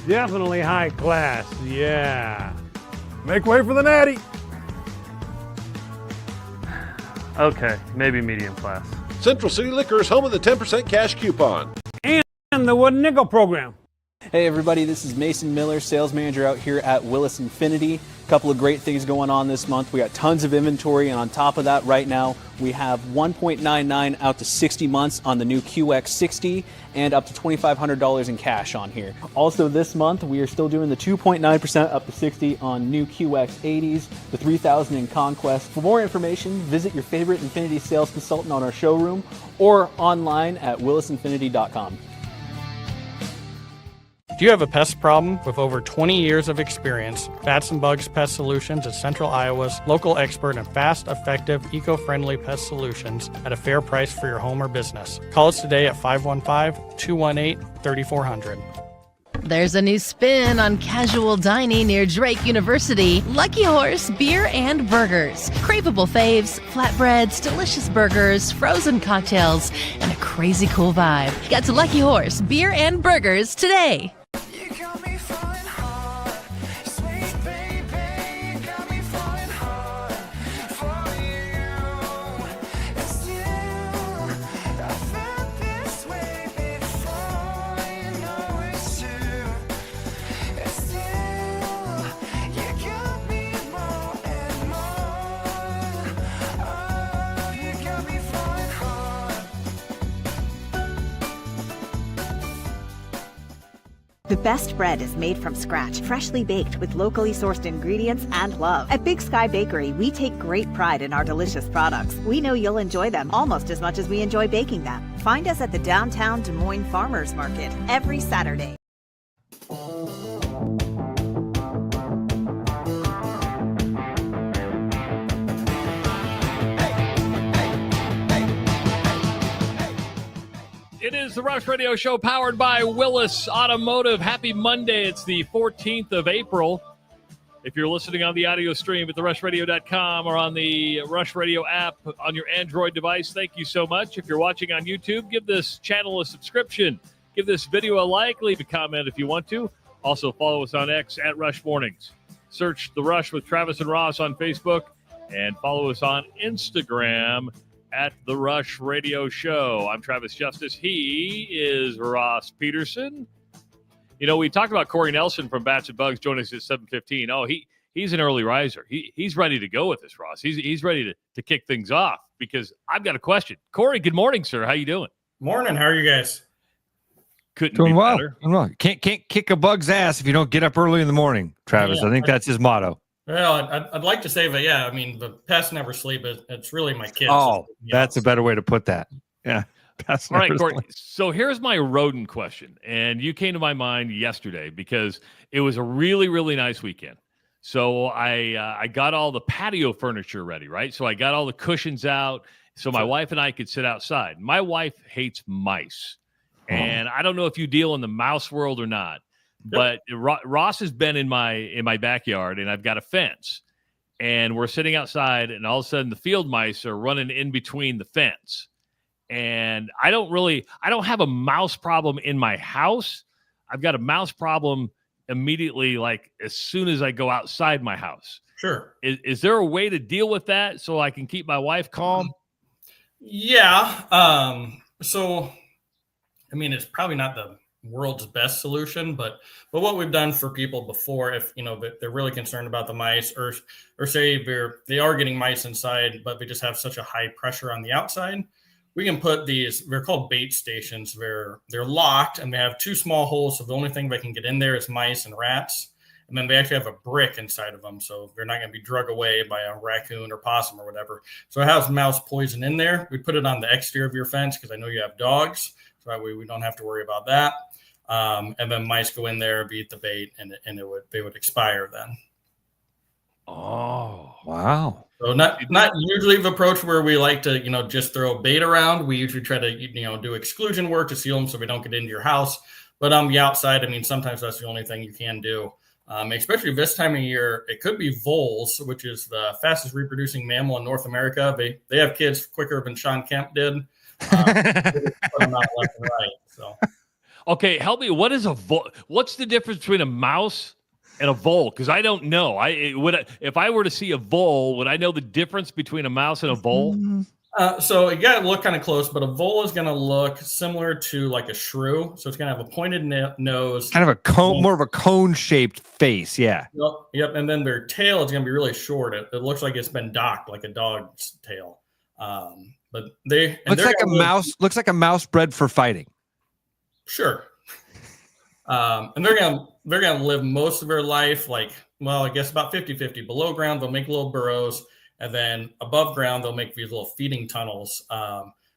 Definitely high class, yeah. Make way for the natty. Okay, maybe medium class. Central City Liquors, home of the 10% cash coupon. And the Wooden Nickel program. Hey everybody, this is Mason Miller, sales manager out here at Willis Infinity. A couple of great things going on this month. We got tons of inventory, and on top of that, right now, we have 1.99 out to 60 months on the new QX60 and up to $2,500 in cash on here. Also this month, we are still doing the 2.9% up to 60 on new QX80s, the 3000 in Conquest. For more information, visit your favorite Infinity sales consultant on our showroom or online at willisinfinity.com. Do you have a pest problem? With over 20 years of experience, Bats and Bugs Pest Solutions is Central Iowa's local expert in fast, effective, eco-friendly pest solutions at a fair price for your home or business. Call us today at 515-218-3400. There's a new spin on casual dining near Drake University. Lucky Horse Beer and Burgers. Craveable faves, flatbreads, delicious burgers, frozen cocktails, and a crazy cool vibe. Get to Lucky Horse Beer and Burgers today. The best bread is made from scratch, freshly baked with locally sourced ingredients and love. At Big Sky Bakery, we take great pride in our delicious products. We know you'll enjoy them almost as much as we enjoy baking them. Find us at the downtown Des Moines Farmers Market every Saturday. It is the Rush Radio Show powered by Willis Automotive. Happy Monday. It's the 14th of April. If you're listening on the audio stream at therushradio.com or on the Rush Radio app on your Android device, thank you so much. If you're watching on YouTube, give this channel a subscription. Give this video a like. Leave a comment if you want to. Also, follow us on X at Rush Mornings. Search The Rush with Travis and Ross on Facebook and follow us on Instagram at The Rush Radio Show. I'm Travis Justice. He is Ross Peterson. You know, we talked about Corey Nelson from Bats and Bugs joining us at 7:15. Oh, he's an early riser. He's ready to go with this, Ross. He's ready to kick things off because I've got a question. Corey, good morning, sir. How you doing? Morning. How are you guys? Couldn't Doing be well. better. Can't kick a bug's ass if you don't get up early in the morning, Travis. Yeah. I think that's his motto. Well, I'd like to say that, yeah, I mean, the pests never sleep. It's really my kids. Oh, that's a better way to put that. Yeah. All right, Corey. So here's my rodent question. And you came to my mind yesterday because it was a really, really nice weekend. So I got all the patio furniture ready, right? So I got all the cushions out so my wife and I could sit outside. My wife hates mice. And I don't know if you deal in the mouse world or not. But Ross has been in my backyard, and I've got a fence, and we're sitting outside, and all of a sudden the field mice are running in between the fence. And I don't have a mouse problem in my house. I've got a mouse problem immediately, like as soon as I go outside my house. Sure. Is there a way to deal with that so I can keep my wife calm? Yeah. So, I mean, it's probably not the world's best solution, but what we've done for people before, if you know they're really concerned about the mice, or say they are getting mice inside, but we just have such a high pressure on the outside, we can put these. They're called bait stations. They're locked and they have two small holes, so the only thing that can get in there is mice and rats. And then they actually have a brick inside of them, so they're not going to be drug away by a raccoon or possum or whatever. So it has mouse poison in there. We put it on the exterior of your fence because I know you have dogs, so that way we don't have to worry about that. And then mice go in there, beat the bait, and they would expire then. Oh, wow. So not usually the approach where we like to, just throw bait around. We usually try to, do exclusion work to seal them so we don't get into your house. But on the outside, I mean, sometimes that's the only thing you can do. Especially this time of year, it could be voles, which is the fastest reproducing mammal in North America. They have kids quicker than Sean Kemp did. Put them out left and right, so. Okay, help me. What is a vole? What's the difference between a mouse and a vole? Because I don't know. If I were to see a vole, would I know the difference between a mouse and a vole? So you got to look kind of close, but a vole is going to look similar to like a shrew. So it's going to have a pointed nose, kind of a cone, more of a cone-shaped face. Yeah. Yep. And then their tail is going to be really short. It looks like it's been docked, like a dog's tail. But looks like a mouse bred for fighting. Sure. And they're gonna live most of their life, I guess about 50-50. Below ground, they'll make little burrows, and then above ground, they'll make these little feeding tunnels.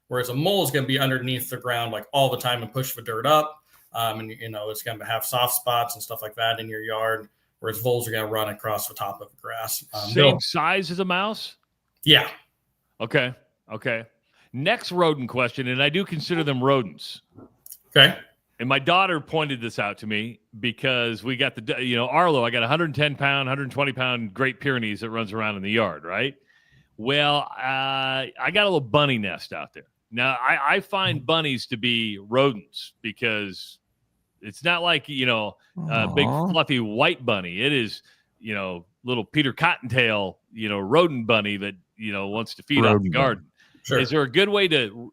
Whereas a mole is gonna be underneath the ground all the time and push the dirt up. And it's gonna have soft spots and stuff like that in your yard. Whereas voles are gonna run across the top of the grass. Same size as a mouse? Yeah. Okay. Next rodent question, and I do consider them rodents. Okay. And my daughter pointed this out to me because we got Arlo, I got 110 pound, 120 pound Great Pyrenees that runs around in the yard, right? Well, I got a little bunny nest out there. Now, I find bunnies to be rodents because it's not like, a big fluffy white bunny. It is, little Peter Cottontail, rodent bunny that, wants to feed off the garden. Sure. Is there a good way to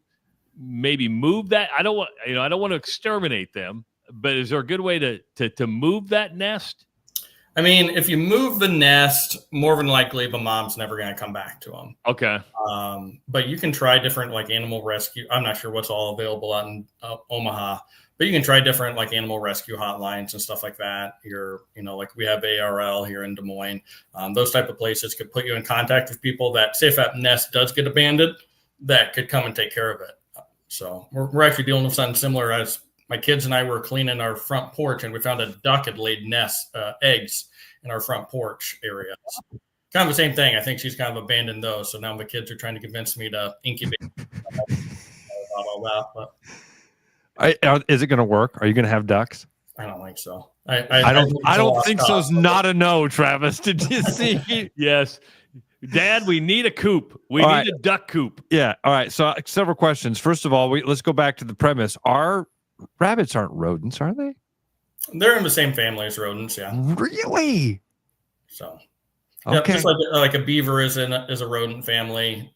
maybe move that? I don't want to exterminate them, but is there a good way to move that nest? I mean, if you move the nest, more than likely the mom's never going to come back to them. Okay. But you can try different like animal rescue. I'm not sure what's all available out in Omaha, but you can try different like animal rescue hotlines and stuff like that. Like we have ARL here in Des Moines. Those type of places could put you in contact with people that, say if that nest does get abandoned, that could come and take care of it. So we're actually dealing with something similar. As my kids and I were cleaning our front porch, and we found a duck had laid eggs in our front porch area. Kind of the same thing. I think she's kind of abandoned those. So now the kids are trying to convince me to incubate about all that. But is it going to work? Are you going to have ducks? I don't think so. I don't think so's not a no, Travis. Did you see? Yes. Dad, we need a coop. We need a duck coop. Yeah. All right. So several questions. First of all, let's go back to the premise. Rabbits aren't rodents, are they? They're in the same family as rodents, yeah. Really? So, okay. Just like a beaver is a rodent family.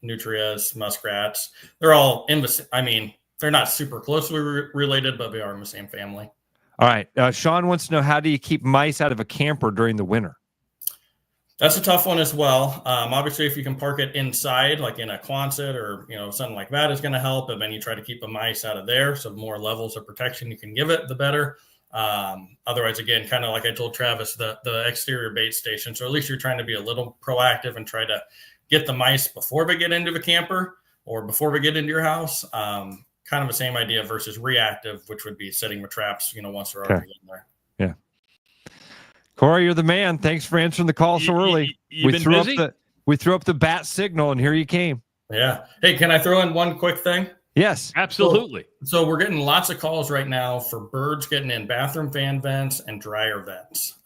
Nutrias, muskrats, they're all in the. I mean, they're not super closely related, but they are in the same family. All right. Sean wants to know, how do you keep mice out of a camper during the winter? That's a tough one as well. Obviously, if you can park it inside, like in a Quonset or something like that, is going to help. And then you try to keep the mice out of there. So the more levels of protection you can give it, the better. Otherwise, again, kind of like I told Travis, the exterior bait station. So at least you're trying to be a little proactive and try to get the mice before they get into the camper or before we get into your house. Kind of the same idea versus reactive, which would be setting the traps, once they're already in there. Yeah. Corey, you're the man. Thanks for answering the call so early. We threw up the bat signal, and here you came. Yeah. Hey, can I throw in one quick thing? Yes, absolutely. So we're getting lots of calls right now for birds getting in bathroom fan vents and dryer vents.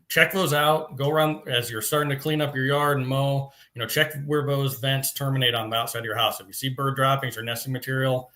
Check those out. Go around as you're starting to clean up your yard and mow. Check where those vents terminate on the outside of your house. If you see bird droppings or nesting material,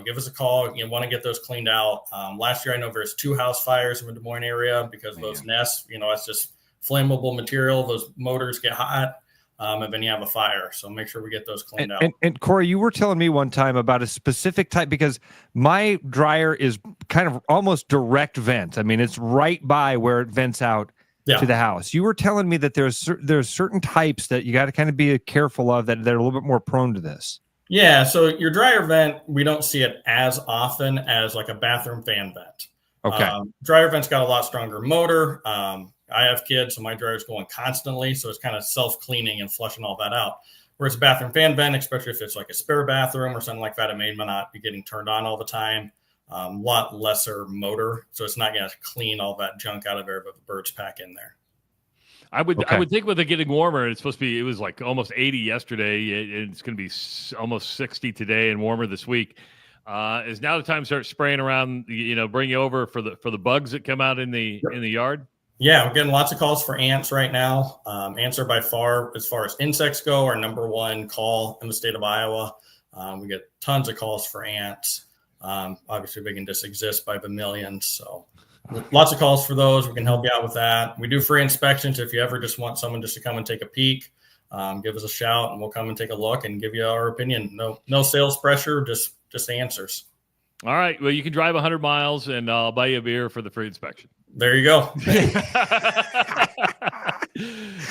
give us a call. You want to get those cleaned out. Last year, I know there's 2 house fires in the Des Moines area because those nests, it's just flammable material. Those motors get hot, and then you have a fire. So make sure we get those cleaned out. And Corey, you were telling me one time about a specific type, because my dryer is kind of almost direct vent. I mean, it's right by where it vents out to the house. You were telling me that there's certain types that you got to kind of be careful of, that they're a little bit more prone to this. Yeah, so your dryer vent, we don't see it as often as like a bathroom fan vent. Okay. Dryer vent's got a lot stronger motor. I have kids, so my dryer's going constantly, so it's kind of self-cleaning and flushing all that out. Whereas a bathroom fan vent, especially if it's like a spare bathroom or something like that, it may not be getting turned on all the time. A lot lesser motor, so it's not going to clean all that junk out of there, but the birds pack in there. I would think with it getting warmer, it was like almost 80 yesterday. It's going to be almost 60 today and warmer this week. Is now the time to start spraying around, bring you over for the bugs that come out in the yard? Yeah, we're getting lots of calls for ants right now. Ants are by far, as far as insects go, our number one call in the state of Iowa. We get tons of calls for ants. Obviously, they can just exist by the millions, so lots of calls for those. We can help you out with that. We do free inspections. If you ever just want someone just to come and take a peek, give us a shout and we'll come and take a look and give you our opinion. No sales pressure, just answers. All right. Well, you can drive 100 miles and I'll buy you a beer for the free inspection. There you go.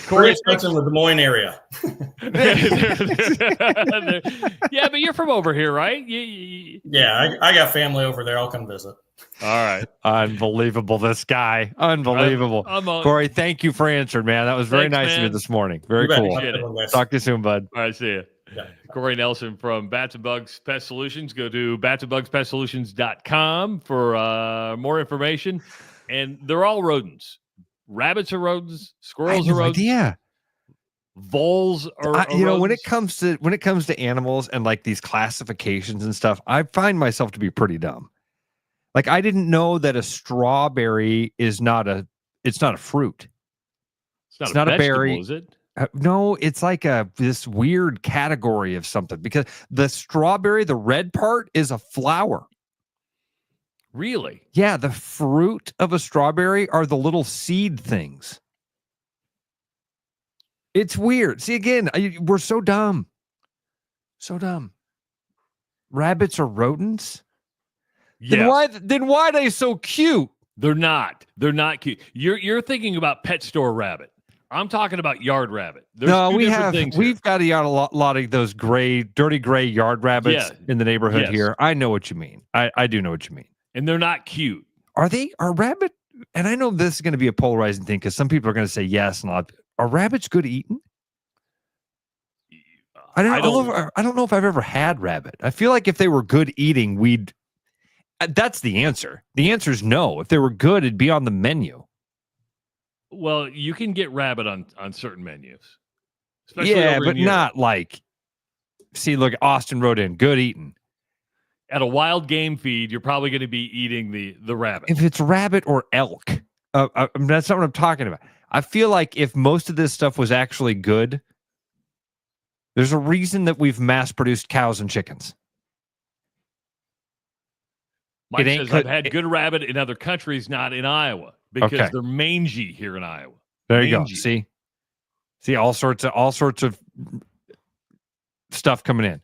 Free inspection in the Des Moines area. Yeah, but you're from over here, right? Yeah, I got family over there. I'll come visit. All right. Unbelievable, this guy. Unbelievable. Corey, thank you for answering, man. That was very nice of you this morning. Very cool. Talk to you soon, bud. All right, see you. Yeah. Corey Nelson from Bats and Bugs Pest Solutions. Go to batsandbugspestsolutions.com for more information. And they're all rodents. Rabbits are rodents. Squirrels are rodents. Yeah. Voles are rodents. when it comes to animals and like these classifications and stuff, I find myself to be pretty dumb. Like, I didn't know that a strawberry is not a fruit. It's not a a vegetable, berry. is it? No, it's like this weird category of something, because the strawberry, the red part, is a flower. Really? Yeah, the fruit of a strawberry are the little seed things. It's weird. See, again, we're so dumb. So dumb. Rabbits are rodents? Yes. Then why are they so cute? They're not. They're not cute. You're thinking about pet store rabbit. I'm talking about yard rabbit. There's two different things here. We've got a lot of those dirty gray yard rabbits in the neighborhood here. I know what you mean. I do know what you mean. And they're not cute. Are rabbit? And I know this is going to be a polarizing thing because some people are going to say yes, and are rabbits good eating? I don't know if I've ever had rabbit. I feel like if they were good eating, we'd. That's the answer. The answer is no. If they were good, it'd be on the menu. Well, you can get rabbit on certain menus. Especially but not like. See, look, Austin wrote in good eating. At a wild game feed, you're probably going to be eating the rabbit. If it's rabbit or elk, that's not what I'm talking about. I feel like if most of this stuff was actually good, there's a reason that we've mass-produced cows and chickens. Mike says, I've had good rabbit in other countries, not in Iowa, because they're mangy here in Iowa. There you go. See, all sorts of stuff coming in.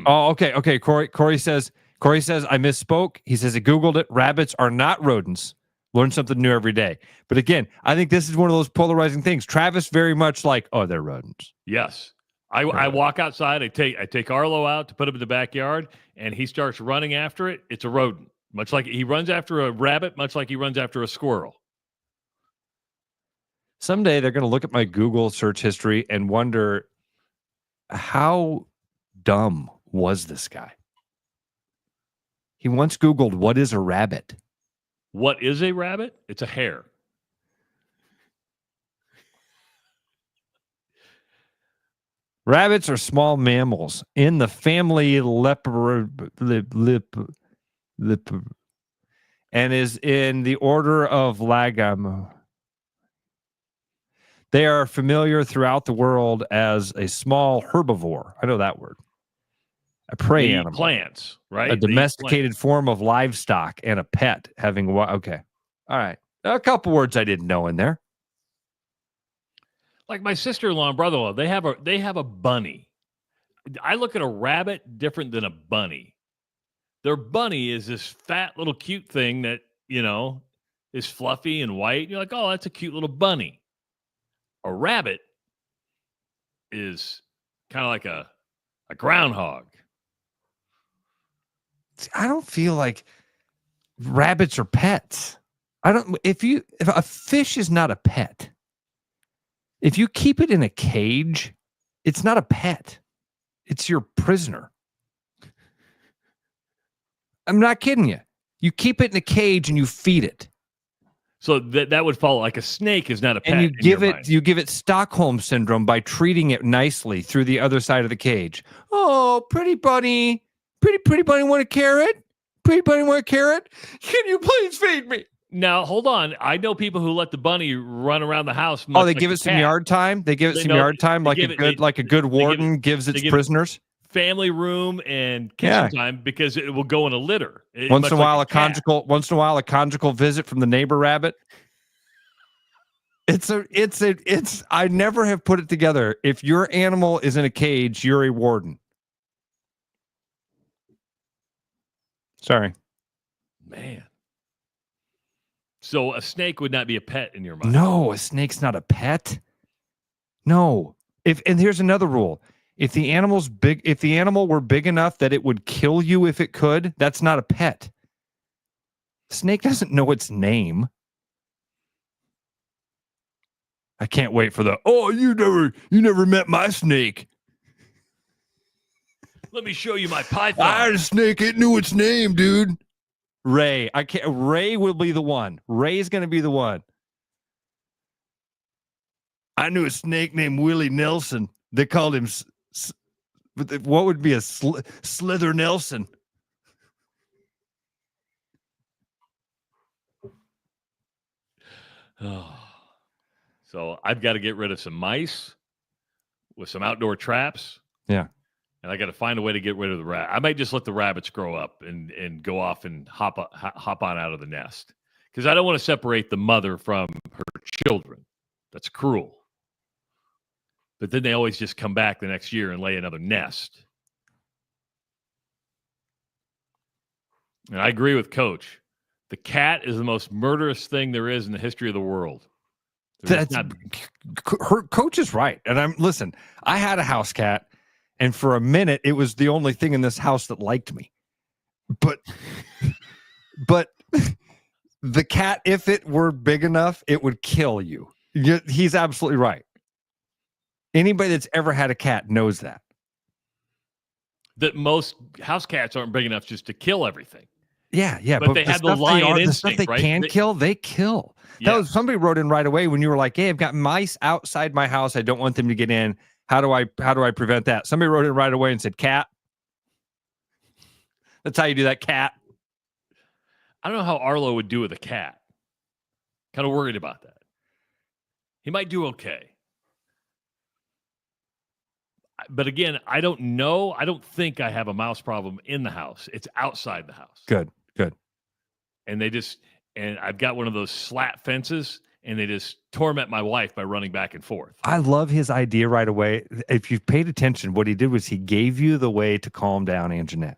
Oh, okay. Corey says I misspoke. He says he Googled it. Rabbits are not rodents. Learn something new every day. But again, I think this is one of those polarizing things. Travis very much like, oh, they're rodents. Yes. I walk outside. I take Arlo out to put him in the backyard, and he starts running after it. It's a rodent. Much like he runs after a rabbit, much like he runs after a squirrel. Someday they're going to look at my Google search history and wonder how dumb was this guy? He once Googled, what is a rabbit? What is a rabbit? It's a hare. Rabbits are small mammals in the family and is in the order of Lagam. They are familiar throughout the world as a small herbivore. I know that word. A prey animal. Plants, right? A domesticated form of livestock and a pet having. Okay. All right. A couple words I didn't know in there. Like my sister-in-law and brother-in-law, they have a bunny. I look at a rabbit different than a bunny. Their bunny is this fat little cute thing that, is fluffy and white. You're like, oh, that's a cute little bunny. A rabbit is kind of like a groundhog. I don't feel like rabbits are pets. If a fish is not a pet, if you keep it in a cage, it's not a pet. It's your prisoner. I'm not kidding you. You keep it in a cage and you feed it. So that would follow. Like a snake is not a pet. And you give it Stockholm syndrome by treating it nicely through the other side of the cage. Oh, pretty bunny. Pretty bunny want a carrot? Pretty bunny want a carrot? Can you please feed me? Now, hold on. I know people who let the bunny run around the house. Oh, they give it some yard time? They give it some yard time like a good warden gives its prisoners? Family room and kitchen time because it will go in a litter. Once in a while, a conjugal visit from the neighbor rabbit. I never have put it together. If your animal is in a cage, you're a warden. Sorry. Man. So a snake would not be a pet in your mind? No, a snake's not a pet. No. And here's another rule. If the animal were big enough that it would kill you if it could, that's not a pet. Snake doesn't know its name. I can't wait for you never met my snake. Let me show you my python. I had a snake, it knew its name, dude. Ray. Ray will be the one. Ray's going to be the one. I knew a snake named Willie Nelson. They called him what would be a Slither Nelson. So I've got to get rid of some mice with some outdoor traps. Yeah. And I got to find a way to get rid of the rat. I might just let the rabbits grow up and go off and hop on out of the nest, because I don't want to separate the mother from her children. That's cruel. But then they always just come back the next year and lay another nest. And I agree with Coach. The cat is the most murderous thing there is in the history of the world. Her Coach is right. And listen, I had a house cat. And for a minute, it was the only thing in this house that liked me. But the cat, if it were big enough, it would kill you. He's absolutely right. Anybody that's ever had a cat knows that. That most house cats aren't big enough just to kill everything. Yeah. But they have the lion instinct, the stuff they right? can kill, they kill. Yeah. Somebody wrote in right away when you were like, hey, I've got mice outside my house. I don't want them to get in. How do I prevent that? Somebody wrote in right away and said, cat. That's how you do that, cat. I don't know how Arlo would do with a cat. Kind of worried about that. He might do okay. But again, I don't know. I don't think I have a mouse problem in the house. It's outside the house. Good. And I've got one of those slat fences, and they just torment my wife by running back and forth. I love his idea right away. If you've paid attention, what he did was he gave you the way to calm down Anjanette.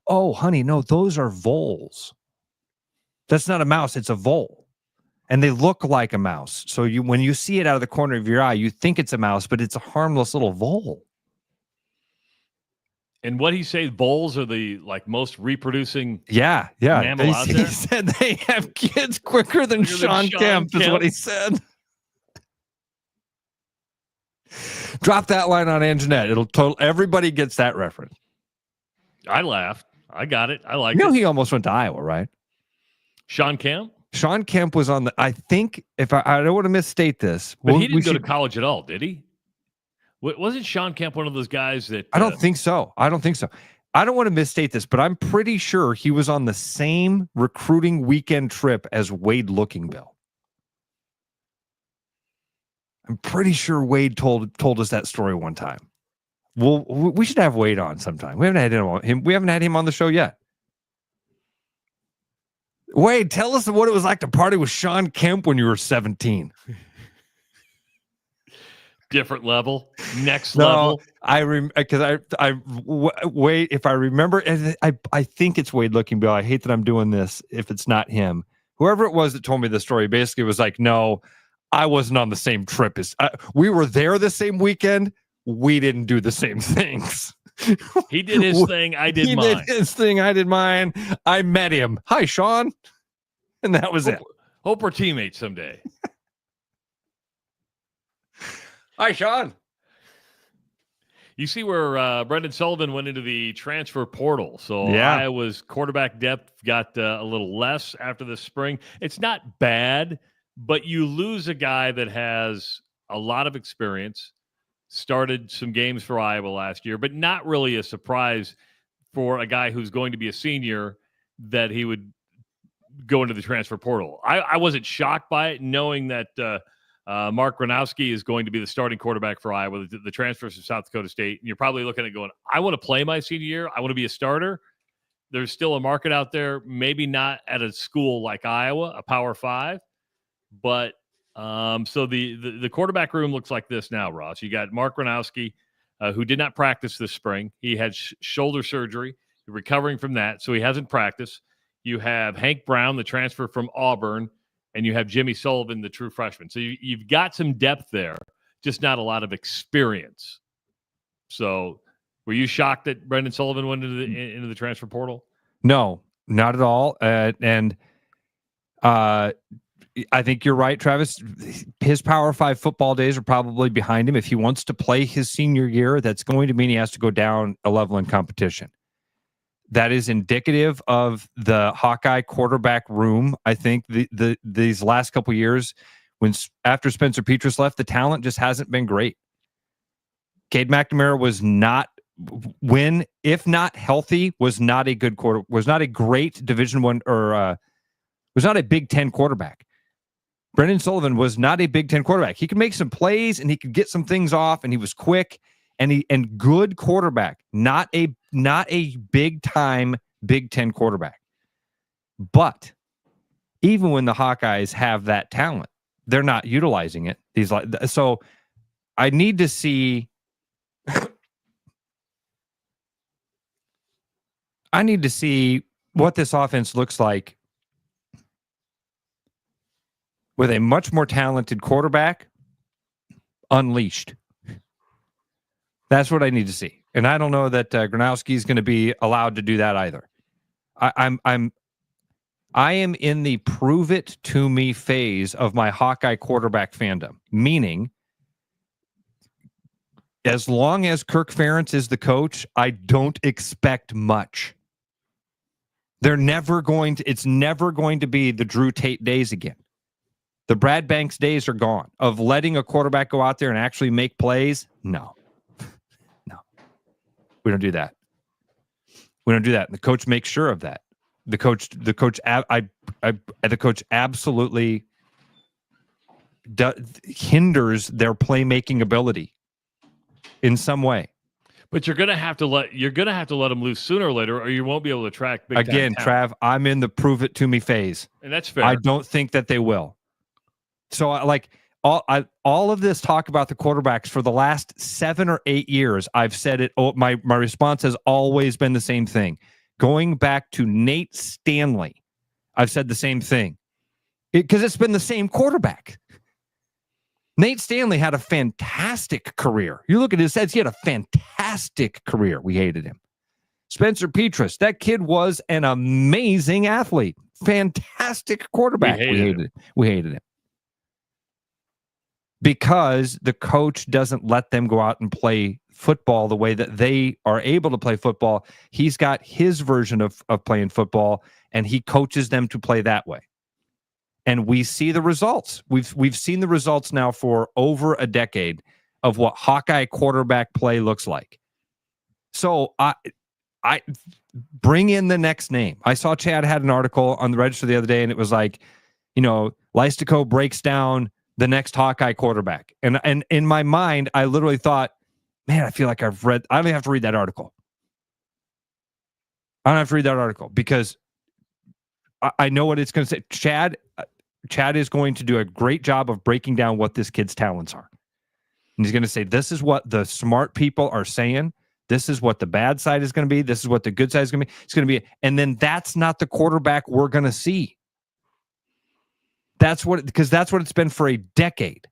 Oh, honey, no, those are voles. That's not a mouse, it's a vole. And they look like a mouse. So when you see it out of the corner of your eye, you think it's a mouse, but it's a harmless little vole. And what he say, voles are the most reproducing He mammal out there? said they have kids quicker than Sean Kemp is what he said. Drop that line on Anjanette. Everybody gets that reference. I laughed. I got it. I like it. it. He almost went to Iowa, right? Sean Kemp? Sean Kemp was on I think, if I don't want to misstate this. But he didn't go to college at all, did he? Wasn't Sean Kemp one of those guys that... I don't think so. I don't want to misstate this, but I'm pretty sure he was on the same recruiting weekend trip as Wade Lookingbill. I'm pretty sure Wade told us that story one time. Well, we should have Wade on sometime. We haven't had him on the show yet. Wade, tell us what it was like to party with Sean Kemp when you were 17. Different level, next level. Because Wade, if I remember, and I think it's Wade Lookingbill. I hate that I'm doing this if it's not him. Whoever it was that told me the story basically was like, no, I wasn't on the same trip as we were there the same weekend. We didn't do the same things. He did his thing. I did mine. He did his thing. I did mine. I met him. Hi, Sean. And that was it. Hope we're teammates someday. Hi, Sean. You see where Brendan Sullivan went into the transfer portal. So yeah. Iowa's quarterback depth got a little less after the spring. It's not bad, but you lose a guy that has a lot of experience, started some games for Iowa last year, but not really a surprise for a guy who's going to be a senior that he would go into the transfer portal. I wasn't shocked by it, knowing that Mark Gronowski is going to be the starting quarterback for Iowa, the transfers from South Dakota State. And you're probably looking at going, I want to play my senior year. I want to be a starter. There's still a market out there, maybe not at a school like Iowa, a Power 5, but so the quarterback room looks like this now, Ross. You got Mark Gronowski, who did not practice this spring. He had shoulder surgery, recovering from that, so he hasn't practiced. You have Hank Brown, the transfer from Auburn, and you have Jimmy Sullivan, the true freshman. So you've got some depth there, just not a lot of experience. So were you shocked that Brendan Sullivan went into the transfer portal? No, not at all. And I think you're right, Travis. His Power 5 football days are probably behind him. If he wants to play his senior year, that's going to mean he has to go down a level in competition. That is indicative of the Hawkeye quarterback room. I think these last couple of years, after Spencer Petras left, the talent just hasn't been great. Cade McNamara was not, if not healthy, was not a good was not a great Division I or was not a Big Ten quarterback. Brendan Sullivan was not a Big Ten quarterback. He could make some plays and he could get some things off, and he was quick and good quarterback, not a big time Big Ten quarterback. But even when the Hawkeyes have that talent, they're not utilizing it. So I need to see. I need to see what this offense looks like with a much more talented quarterback unleashed. That's what I need to see. And I don't know that Gronowski is going to be allowed to do that either. I am in the prove it to me phase of my Hawkeye quarterback fandom, meaning as long as Kirk Ferentz is the coach, I don't expect much. It's never going to be the Drew Tate days again. The Brad Banks days are gone of letting a quarterback go out there and actually make plays. No, we don't do that. We don't do that. And the coach makes sure of that. The coach absolutely hinders their playmaking ability in some way. But you're gonna have to let them loose sooner or later, or you won't be able to attract big again. Trav, I'm in the prove it to me phase, and that's fair. I don't think that they will. So, all of this talk about the quarterbacks for the last 7 or 8 years, I've said it. My response has always been the same thing. Going back to Nate Stanley, I've said the same thing because it's been the same quarterback. Nate Stanley had a fantastic career. You look at his stats, he had a fantastic career. We hated him. Spencer Petras, that kid was an amazing athlete. Fantastic quarterback. We hated him. Because the coach doesn't let them go out and play football the way that they are able to play football. He's got his version of playing football, and he coaches them to play that way. And we see the results. We've seen the results now for over a decade of what Hawkeye quarterback play looks like. So I bring in the next name. I saw Chad had an article on the Register the other day, and it was like, Lystico breaks down the next Hawkeye quarterback. And in my mind, I literally thought, man, I feel like I don't have to read that article. I don't have to read that article because I know what it's going to say. Chad is going to do a great job of breaking down what this kid's talents are. And he's going to say, this is what the smart people are saying. This is what the bad side is going to be. This is what the good side is going to be. It's going to be, and then that's not the quarterback we're going to see. Because that's what it's been for a decade.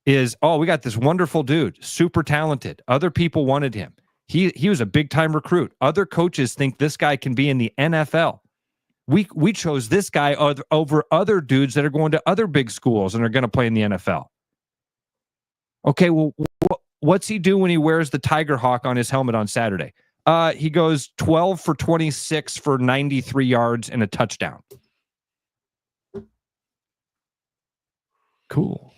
We got this wonderful dude, super talented. Other people wanted him. He was a big time recruit. Other coaches think this guy can be in the NFL. We chose this guy over other dudes that are going to other big schools and are going to play in the NFL. Okay, well, what's he do when he wears the Tiger Hawk on his helmet on Saturday? He goes 12 for 26 for 93 yards and a touchdown. Cool.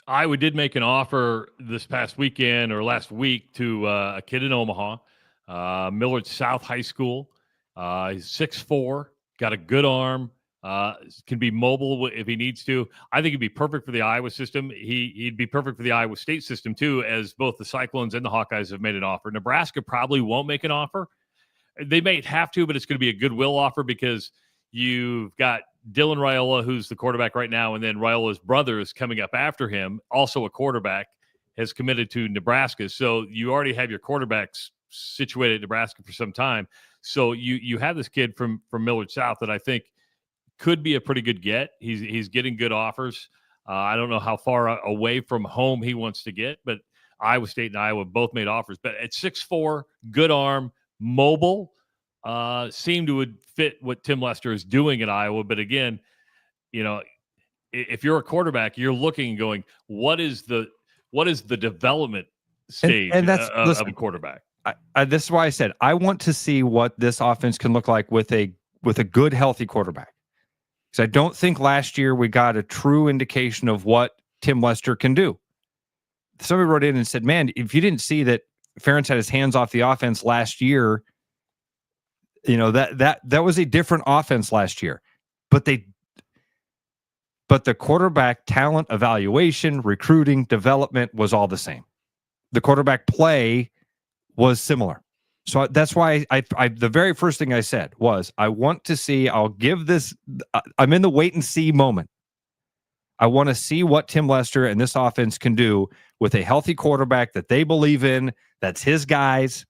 Iowa did make an offer this past weekend or last week to a kid in Omaha, Millard South High School. He's 6'4", got a good arm, can be mobile if he needs to. I think he'd be perfect for the Iowa system. He'd be perfect for the Iowa State system too, as both the Cyclones and the Hawkeyes have made an offer. Nebraska probably won't make an offer. They may have to, but it's going to be a goodwill offer because you've got Dylan Raiola, who's the quarterback right now, and then Raiola's brother is coming up after him, also a quarterback, has committed to Nebraska. So you already have your quarterbacks situated at Nebraska for some time. So you have this kid from Millard South that I think could be a pretty good get. He's getting good offers. I don't know how far away from home he wants to get, but Iowa State and Iowa both made offers. But at 6'4", good arm, mobile, seemed to would fit what Tim Lester is doing at Iowa. But again, if you're a quarterback, you're looking and going, what is the development stage of a quarterback? This is why I said I want to see what this offense can look like with a good, healthy quarterback. Because I don't think last year we got a true indication of what Tim Lester can do. Somebody wrote in and said, man, if you didn't see that Ferentz had his hands off the offense last year, that was a different offense last year. But but the quarterback talent evaluation, recruiting, development was all the same. The quarterback play was similar. So that's why I the very first thing I said was, I want to see, I'm in the wait and see moment. I want to see what Tim Lester and this offense can do with a healthy quarterback that they believe in, that's his guys.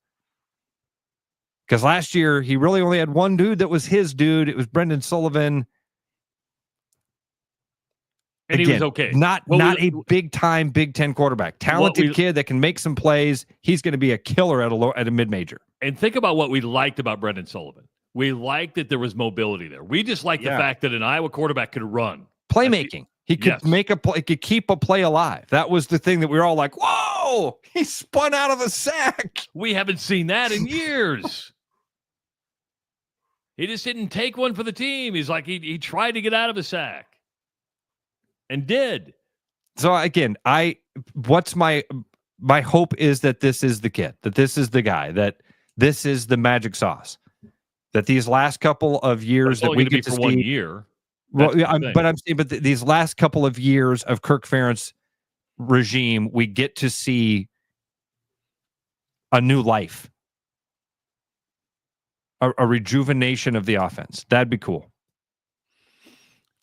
Because last year, he really only had one dude that was his dude. It was Brendan Sullivan. And again, he was okay. Not a big-time Big Ten quarterback. Talented kid that can make some plays. He's going to be a killer at a mid-major. And think about what we liked about Brendan Sullivan. We liked that there was mobility there. We just liked the fact that an Iowa quarterback could run. Playmaking. He could make a play, could keep a play alive. That was the thing that we were all like, whoa, he spun out of the sack. We haven't seen that in years. He just didn't take one for the team. He's like, he tried to get out of a sack. And did. So again, what's my hope is that this is the kid, that this is the guy, that this is the magic sauce, that these last couple of years that we get to see 1 year. Well, but I'm saying, these last couple of years of Kirk Ferentz regime, we get to see a new life, a rejuvenation of the offense. That'd be cool.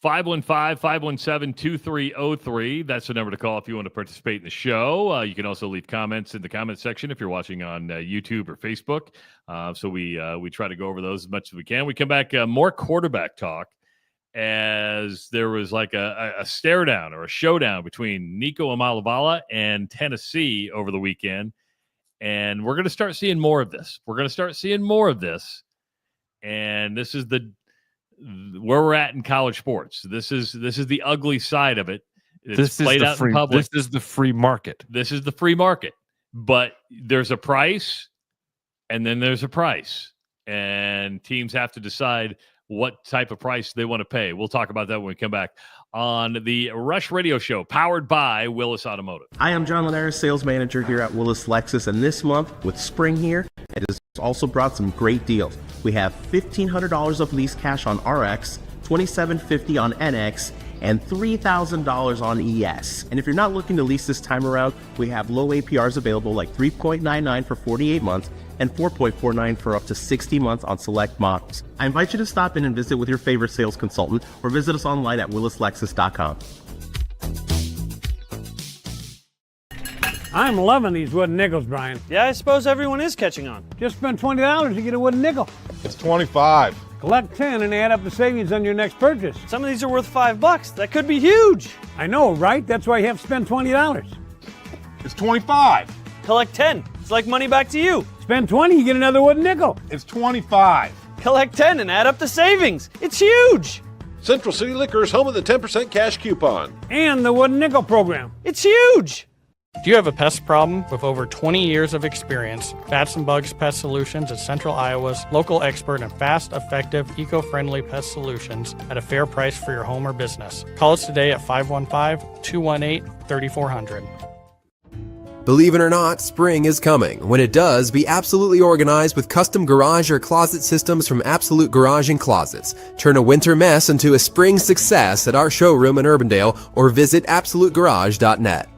515-517-2303. That's the number to call if you want to participate in the show. You can also leave comments in the comment section if you're watching on YouTube or Facebook. So we try to go over those as much as we can. We come back, more quarterback talk, as there was like a stare down or a showdown between Nico Iamaleava and Tennessee over the weekend. And we're going to start seeing more of this. And this is where we're at in college sports. This is the ugly side of it. It's played out in public. This is the free market. But there's a price, and then there's a price. And teams have to decide what type of price they want to pay. We'll talk about that when we come back on the Rush Radio Show, powered by Willis Automotive. Hi, I'm John Linares, sales manager here at Willis Lexus, and this month with spring here, it has also brought some great deals. We have $1,500 of lease cash on RX, $2,750 on NX, and $3,000 on ES. And if you're not looking to lease this time around, we have low APRs available, like 3.99 for 48 months and 4.49 for up to 60 months on select models. I invite you to stop in and visit with your favorite sales consultant, or visit us online at willislexus.com. I'm loving these wooden nickels, Brian. Yeah, I suppose everyone is catching on. Just spend $20 to get a wooden nickel. It's 25. Collect 10 and add up the savings on your next purchase. Some of these are worth $5. That could be huge. I know, right? That's why you have to spend $20. It's 25. Collect 10. It's like money back to you. Spend 20, you get another wooden nickel. It's 25. Collect 10 and add up the savings. It's huge. Central City Liquors, home of the 10% cash coupon. And the wooden nickel program. It's huge. Do you have a pest problem? With over 20 years of experience, Bats and Bugs Pest Solutions is Central Iowa's local expert in fast, effective, eco-friendly pest solutions at a fair price for your home or business. Call us today at 515-218-3400. Believe it or not, spring is coming. When it does, be absolutely organized with custom garage or closet systems from Absolute Garage and Closets. Turn a winter mess into a spring success at our showroom in Urbandale, or visit absolutegarage.net.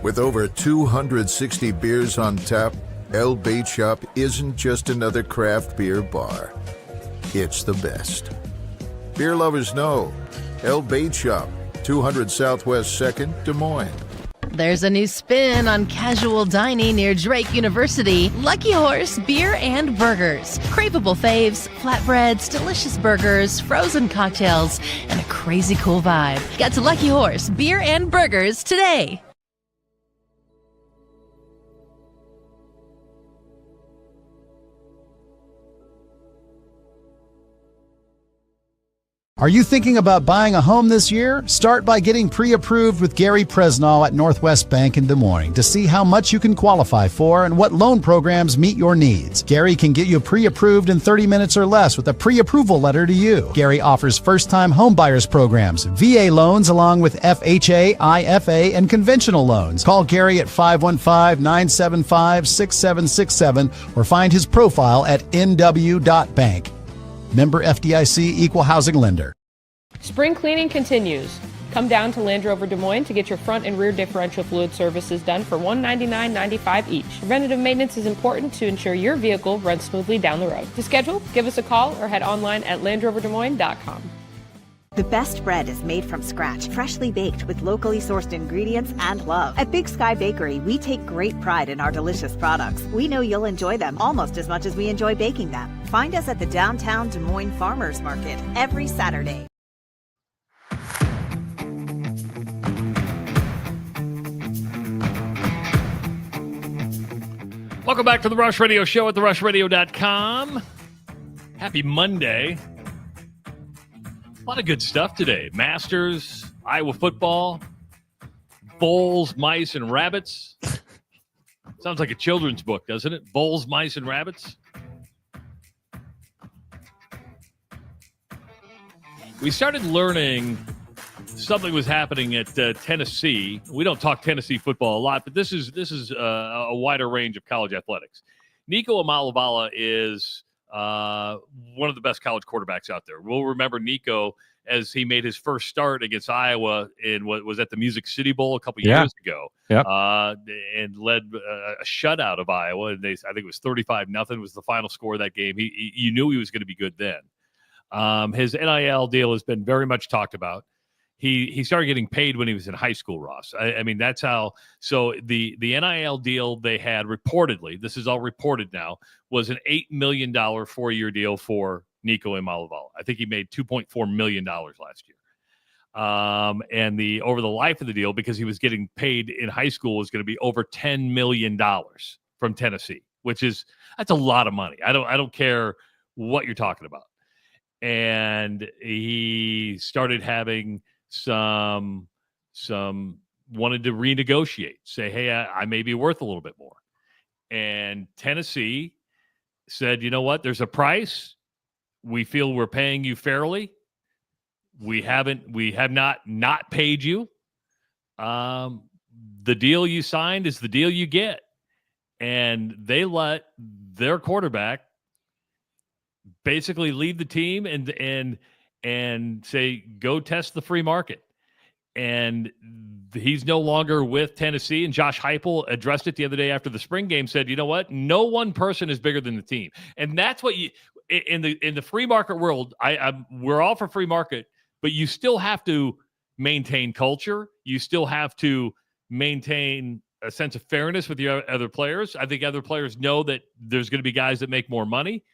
With over 260 beers on tap, El Bait Shop isn't just another craft beer bar. It's the best. Beer lovers know. El Bait Shop, 200 Southwest 2nd, Des Moines. There's a new spin on casual dining near Drake University. Lucky Horse Beer and Burgers. Craveable faves, flatbreads, delicious burgers, frozen cocktails, and a crazy cool vibe. Get to Lucky Horse Beer and Burgers today. Are you thinking about buying a home this year? Start by getting pre-approved with Gary Presnall at Northwest Bank in Des Moines to see how much you can qualify for and what loan programs meet your needs. Gary can get you pre-approved in 30 minutes or less with a pre-approval letter to you. Gary offers first-time homebuyers programs, VA loans along with FHA, IFA, and conventional loans. Call Gary at 515-975-6767 or find his profile at nw.bank. Member FDIC, Equal Housing Lender. Spring cleaning continues. Come down to Land Rover Des Moines to get your front and rear differential fluid services done for $199.95 each. Preventative maintenance is important to ensure your vehicle runs smoothly down the road. To schedule, give us a call or head online at LandRoverDesMoines.com. The best bread is made from scratch, freshly baked with locally sourced ingredients and love. At Big Sky Bakery, we take great pride in our delicious products. We know you'll enjoy them almost as much as we enjoy baking them. Find us at the downtown Des Moines Farmers Market every Saturday. Welcome back to the Rush Radio Show at therushradio.com. Happy Monday. A lot of good stuff today. Masters, Iowa football, Bowls, Mice, and Rabbits. Sounds like a children's book, doesn't it? Bowls, Mice, and Rabbits. We started learning something was happening at Tennessee. We don't talk Tennessee football a lot, but this is a wider range of college athletics. Nico Iamaleava is one of the best college quarterbacks out there. We'll remember Nico as he made his first start against Iowa in what was at the Music City Bowl a couple years ago, and led a shutout of Iowa. And I think it was 35-0 was the final score of that game. You knew he was going to be good then. His NIL deal has been very much talked about. He started getting paid when he was in high school, Ross. I mean, that's how. So the NIL deal they had reportedly, this is all reported now, was an $8 million 4-year deal for Nico Iamaleava. I think he made $2.4 million last year. And over the life of the deal, because he was getting paid in high school, was going to be over $10 million from Tennessee, that's a lot of money. I don't care what you're talking about. And he started having some wanted to renegotiate, say, hey, I may be worth a little bit more. And Tennessee said, you know what, there's a price. We feel we're paying you fairly. We have not paid you. The deal you signed is the deal you get. And they let their quarterback basically leave the team and say, go test the free market. And he's no longer with Tennessee. And Josh Heupel addressed it the other day after the spring game, said, you know what? No one person is bigger than the team. And that's what in the free market world, we're all for free market, but you still have to maintain culture. You still have to maintain a sense of fairness with your other players. I think other players know that there's going to be guys that make more money,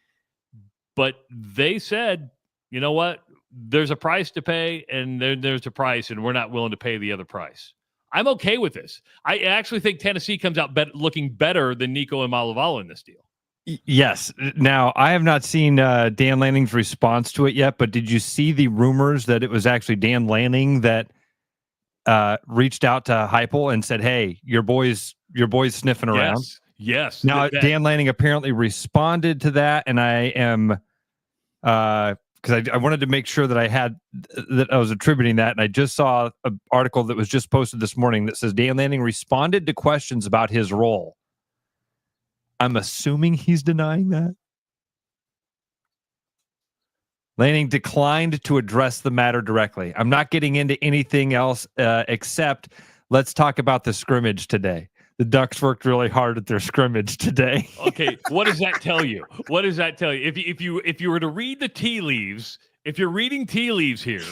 but they said, you know what? There's a price to pay, and there's a price, and we're not willing to pay the other price. I'm okay with this. I actually think Tennessee comes out looking better than Nico Iamaleava in this deal. Yes. Now, I have not seen Dan Lanning's response to it yet, but did you see the rumors that it was actually Dan Lanning that reached out to Heupel and said, hey, your boy's sniffing around? Yes. Now, Dan Lanning apparently responded to that, and I am because I wanted to make sure that I was attributing that, and I just saw an article that was just posted this morning that says Dan Lanning responded to questions about his role. I'm assuming he's denying that. Lanning declined to address the matter directly. I'm not getting into anything else except let's talk about the scrimmage today. The Ducks worked really hard at their scrimmage today. Okay, what does that tell you? What does that tell you? If you were to read the tea leaves, if you're reading tea leaves here,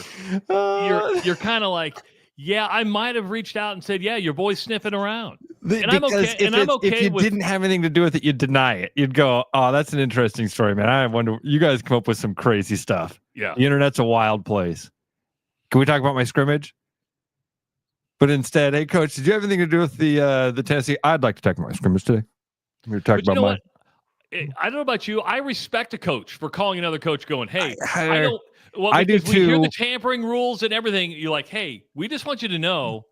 you're kind of like, yeah, I might have reached out and said, yeah, your boy's sniffing around. I'm okay. If you didn't have anything to do with it, you'd deny it. You'd go, oh, that's an interesting story, man. I wonder, you guys come up with some crazy stuff. Yeah. The internet's a wild place. Can we talk about my scrimmage? But instead, hey, coach, did you have anything to do with the Tennessee? I'd like to talk about my scrimmage today. We're talking about mine. I don't know about you. I respect a coach for calling another coach going, hey, I don't. Well, I do we hear too. the tampering rules and everything. You're like, hey, we just want you to know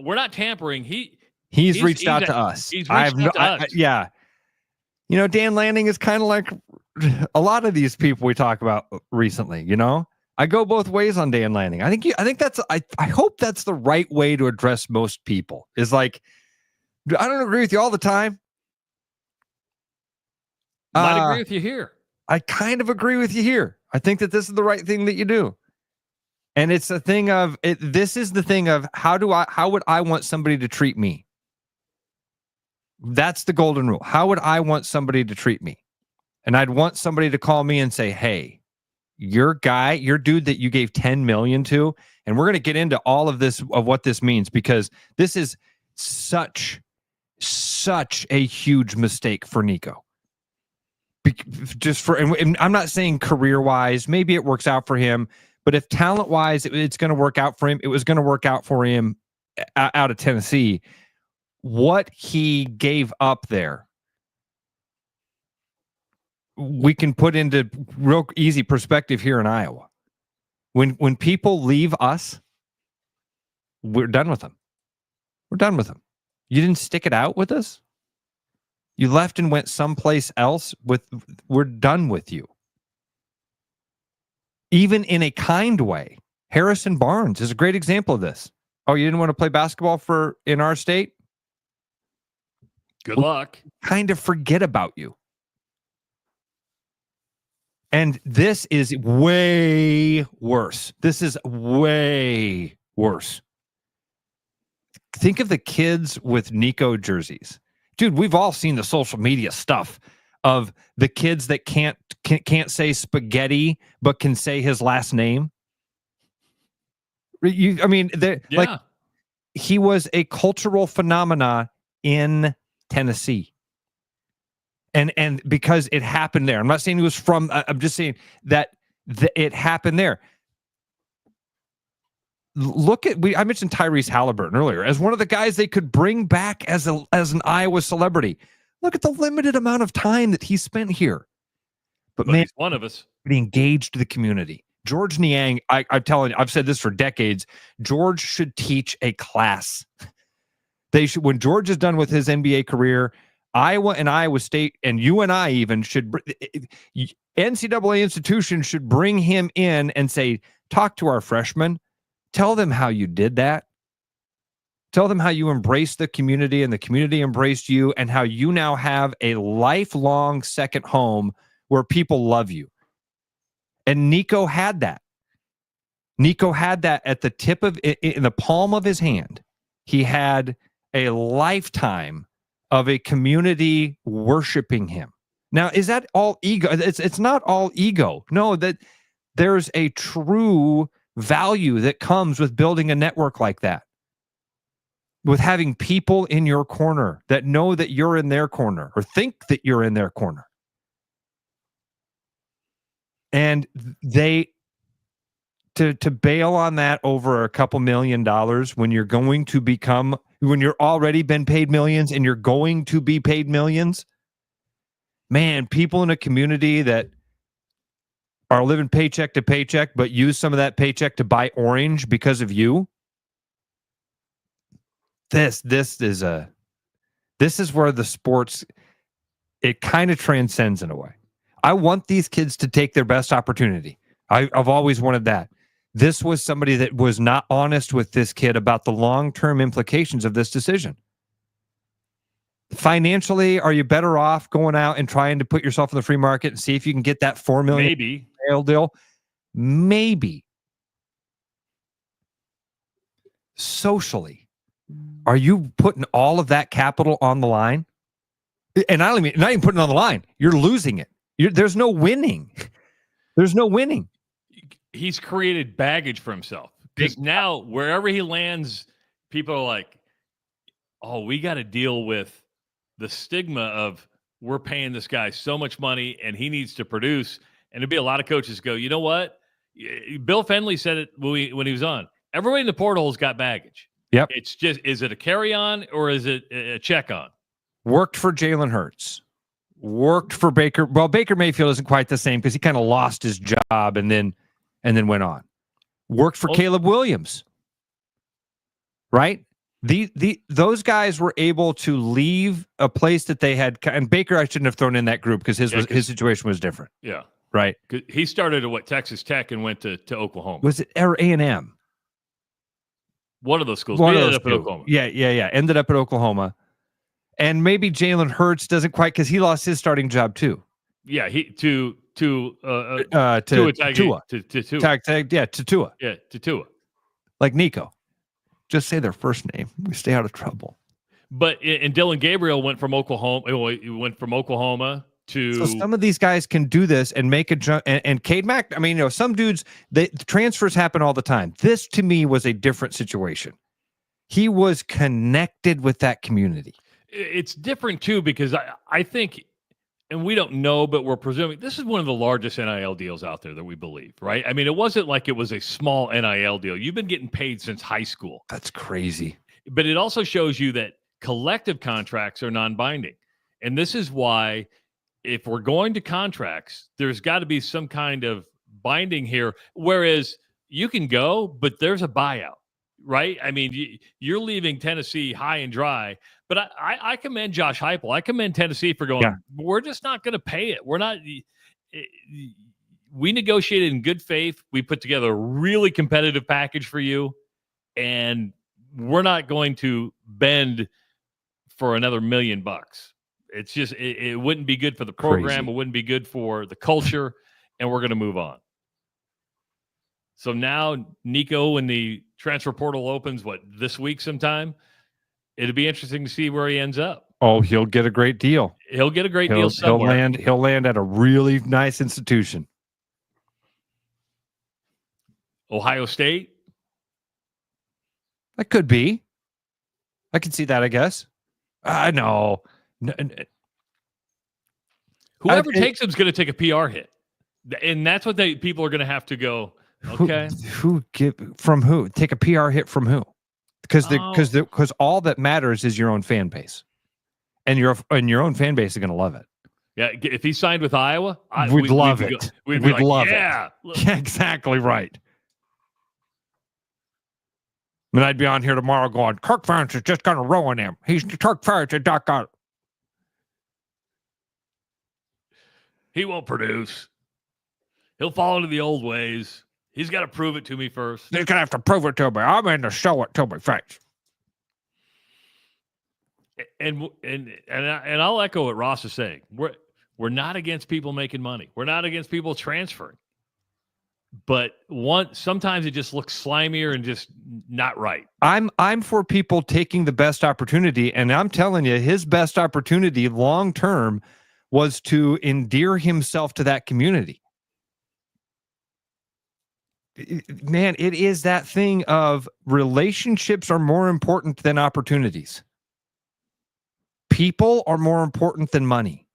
we're not tampering. He's reached out to us. He's reached out to us. Yeah. You know, Dan Lanning is kind of like a lot of these people we talk about recently, you know? I go both ways on Dan Lanning. I hope that's the right way to address most people. Is like, I don't agree with you all the time. Might agree with you here. I kind of agree with you here. I think that this is the right thing that you do. And it's a thing of this is the thing of how would I want somebody to treat me? That's the golden rule. How would I want somebody to treat me? And I'd want somebody to call me and say, hey, your dude that you gave 10 million to, and we're going to get into all of this, of what this means, because this is such a huge mistake for Nico. And I'm not saying career-wise, maybe it works out for him, but if talent-wise it's going to work out for him, it was going to work out for him out of Tennessee. What he gave up there, we can put into real easy perspective here in Iowa. When people leave us, we're done with them. We're done with them. You didn't stick it out with us. You left and went someplace else. We're done with you. Even in a kind way. Harrison Barnes is a great example of this. Oh, you didn't want to play basketball in our state? Good luck. Kind of forget about you. And this is way worse. This is way worse. Think of the kids with Nico jerseys. Dude, we've all seen the social media stuff of the kids that can't say spaghetti but can say his last name. Like, he was a cultural phenomena in Tennessee. And because it happened there. I'm not saying he was from, I'm just saying that it happened there. I mentioned Tyrese Halliburton earlier as one of the guys they could bring back as an Iowa celebrity. Look at the limited amount of time that he spent here. But man, he's one of us. He engaged the community. George Niang, I'm telling you, I've said this for decades. George should teach a class. When George is done with his NBA career, Iowa and Iowa State, and you and I even should, NCAA institutions should bring him in and say, talk to our freshmen. Tell them how you did that. Tell them how you embraced the community and the community embraced you, and how you now have a lifelong second home where people love you. And Nico had that. Nico had that at the tip of, in the palm of his hand. He had a lifetime of a community worshiping him. Now, is that all ego? It's not all ego. No, that there's a true value that comes with building a network like that. With having people in your corner that know that you're in their corner or think that you're in their corner. And to bail on that over a couple $1 million when you're already been paid millions and you're going to be paid millions, man, people in a community that are living paycheck to paycheck, but use some of that paycheck to buy orange because of you. This is where the sports, it kind of transcends in a way. I want these kids to take their best opportunity. I've always wanted that. This was somebody that was not honest with this kid about the long-term implications of this decision. Financially, are you better off going out and trying to put yourself in the free market and see if you can get that $4 million deal? Maybe. Socially, are you putting all of that capital on the line? And I don't mean not even putting it on the line. You're losing it. There's no winning. There's no winning. He's created baggage for himself. Because now, wherever he lands, people are like, oh, we got to deal with the stigma of we're paying this guy so much money and he needs to produce. And there'd be a lot of coaches go, you know what? Bill Fenley said it when he was on. Everybody in the portal's got baggage. Yep. It's just, is it a carry-on or is it a check-on? Worked for Jalen Hurts. Worked for Baker. Well, Baker Mayfield isn't quite the same because he kind of lost his job and then went on. Worked for Caleb Williams. Right? Those guys were able to leave a place that they had, and Baker I shouldn't have thrown in that group because his situation was different. Yeah. Right. He started at Texas Tech and went to Oklahoma. Was it A&M? One of those schools. Ended up at Oklahoma. Yeah. Ended up at Oklahoma. And maybe Jalen Hurts doesn't quite, because he lost his starting job too. Yeah, to to Tua. Tua. Yeah, to Tua. Yeah, to Tua. Like Nico. Just say their first name. We stay out of trouble. But and Dylan Gabriel went from Oklahoma. He went from Oklahoma to. So some of these guys can do this and make a jump. And Cade Mack. I mean, some dudes. The transfers happen all the time. This to me was a different situation. He was connected with that community. It's different too because I think, and we don't know, but we're presuming this is one of the largest NIL deals out there that we believe, right? I mean, it wasn't like it was a small NIL deal. You've been getting paid since high school. That's crazy. But it also shows you that collective contracts are non-binding. And this is why if we're going to contracts, there's got to be some kind of binding here. Whereas you can go, but there's a buyout, right? I mean, you're leaving Tennessee high and dry. But I commend Josh Heupel. I commend Tennessee for going, we're just not going to pay it. We're not. We negotiated in good faith. We put together a really competitive package for you. And we're not going to bend for another $1 million. It's just, it wouldn't be good for the program. Crazy. It wouldn't be good for the culture. And we're going to move on. So now Nico, when the transfer portal opens, this week sometime? It'll be interesting to see where he ends up. Oh, he'll get a great deal. He'll get a great deal somewhere. He'll land at a really nice institution. Ohio State? That could be. I can see that, I guess. I know. Whoever takes him is going to take a PR hit. And that's what people are going to have to go, okay. From who? Take a PR hit from who? Because all that matters is your own fan base, and your own fan base is going to love it. Yeah, if he signed with Iowa, we'd love it. We'd be like, love it. Yeah, exactly right. And I'd be on here tomorrow going, Kirk Ferentz is just going to ruin him. Kirk Ferentz is not going. He won't produce. He'll fall into the old ways. He's got to prove it to me first. He's going to have to prove it to me. I'm in to show it to my face. And I'll echo what Ross is saying. We're not against people making money. We're not against people transferring. But sometimes it just looks slimier and just not right. I'm for people taking the best opportunity, and I'm telling you, his best opportunity long term was to endear himself to that community. Man, it is that thing of relationships are more important than opportunities. People are more important than money.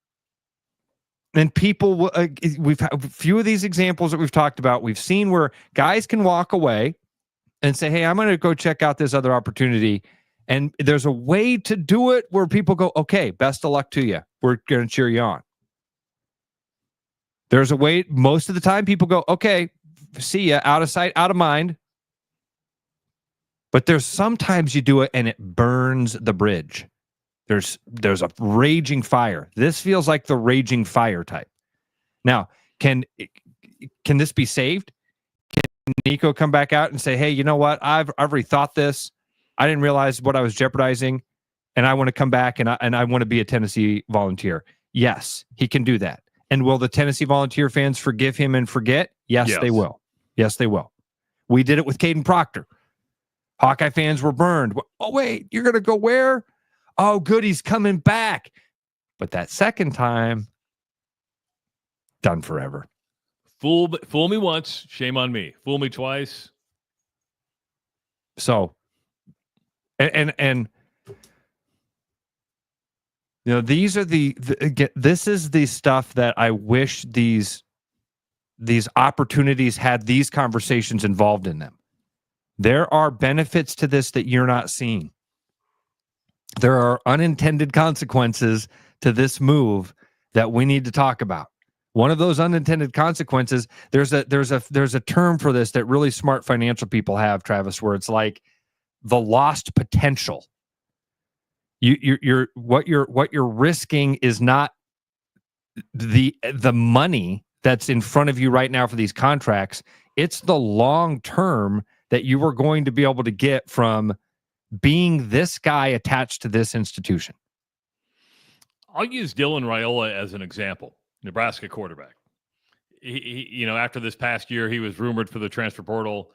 And people, we've had a few of these examples that we've talked about. We've seen where guys can walk away and say, hey, I'm going to go check out this other opportunity. And there's a way to do it where people go, okay, best of luck to you. We're going to cheer you on. There's a way, most of the time people go, okay, see ya, out of sight, out of mind. But there's sometimes you do it and it burns the bridge. There's a raging fire. This feels like the raging fire type. Now, can this be saved? Can Nico come back out and say, hey, you know what? I've rethought this. I didn't realize what I was jeopardizing, and I want to come back and I want to be a Tennessee Volunteer. Yes, he can do that. And will the Tennessee Volunteer fans forgive him and forget? Yes, they will. Yes, they will. We did it with Caden Proctor. Hawkeye fans were burned. Oh, wait, you're going to go where? Oh, good, he's coming back. But that second time, done forever. Fool me once, shame on me. Fool me twice. So, and you know, these are this is the stuff that I wish these opportunities had these conversations involved in them. There are benefits to this that you're not seeing. There are unintended consequences to this move that we need to talk about. One of those unintended consequences, there's a term for this that really smart financial people have, Travis, where it's like the lost potential. What you're risking is not the money that's in front of you right now for these contracts. It's the long term that you are going to be able to get from being this guy attached to this institution. I'll use Dylan Raiola as an example, Nebraska quarterback. after this past year, he was rumored for the transfer portal.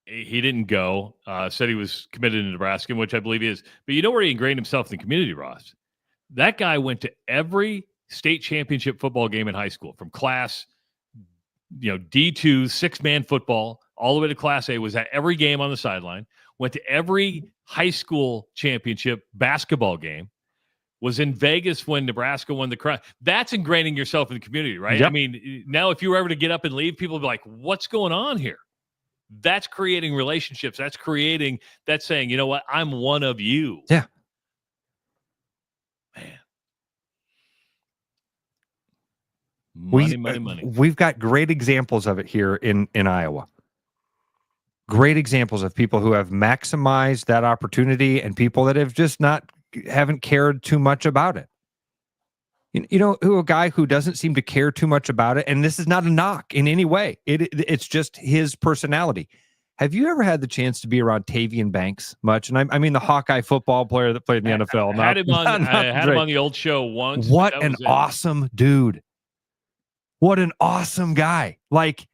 He didn't go. Said he was committed to Nebraska, which I believe he is. But you know where he ingrained himself in the community, Ross? That guy went to every state championship football game in high school, from class, D2, 6-man football, all the way to Class A, was at every game on the sideline, went to every high school championship basketball game, was in Vegas when Nebraska won the crown. That's ingraining yourself in the community, right? Yep. I mean, now if you were ever to get up and leave, people would be like, what's going on here? That's creating relationships. That's saying, you know what? I'm one of you. Yeah. Man. Money. We've got great examples of it here in Iowa. Great examples of people who have maximized that opportunity and people that have just haven't cared too much about it. A guy who doesn't seem to care too much about it, and this is not a knock in any way. It's just his personality. Have you ever had the chance to be around Tavian Banks much? And I mean the Hawkeye football player that played in the NFL. I had him on the old show once. What an awesome dude. What an awesome guy. Like,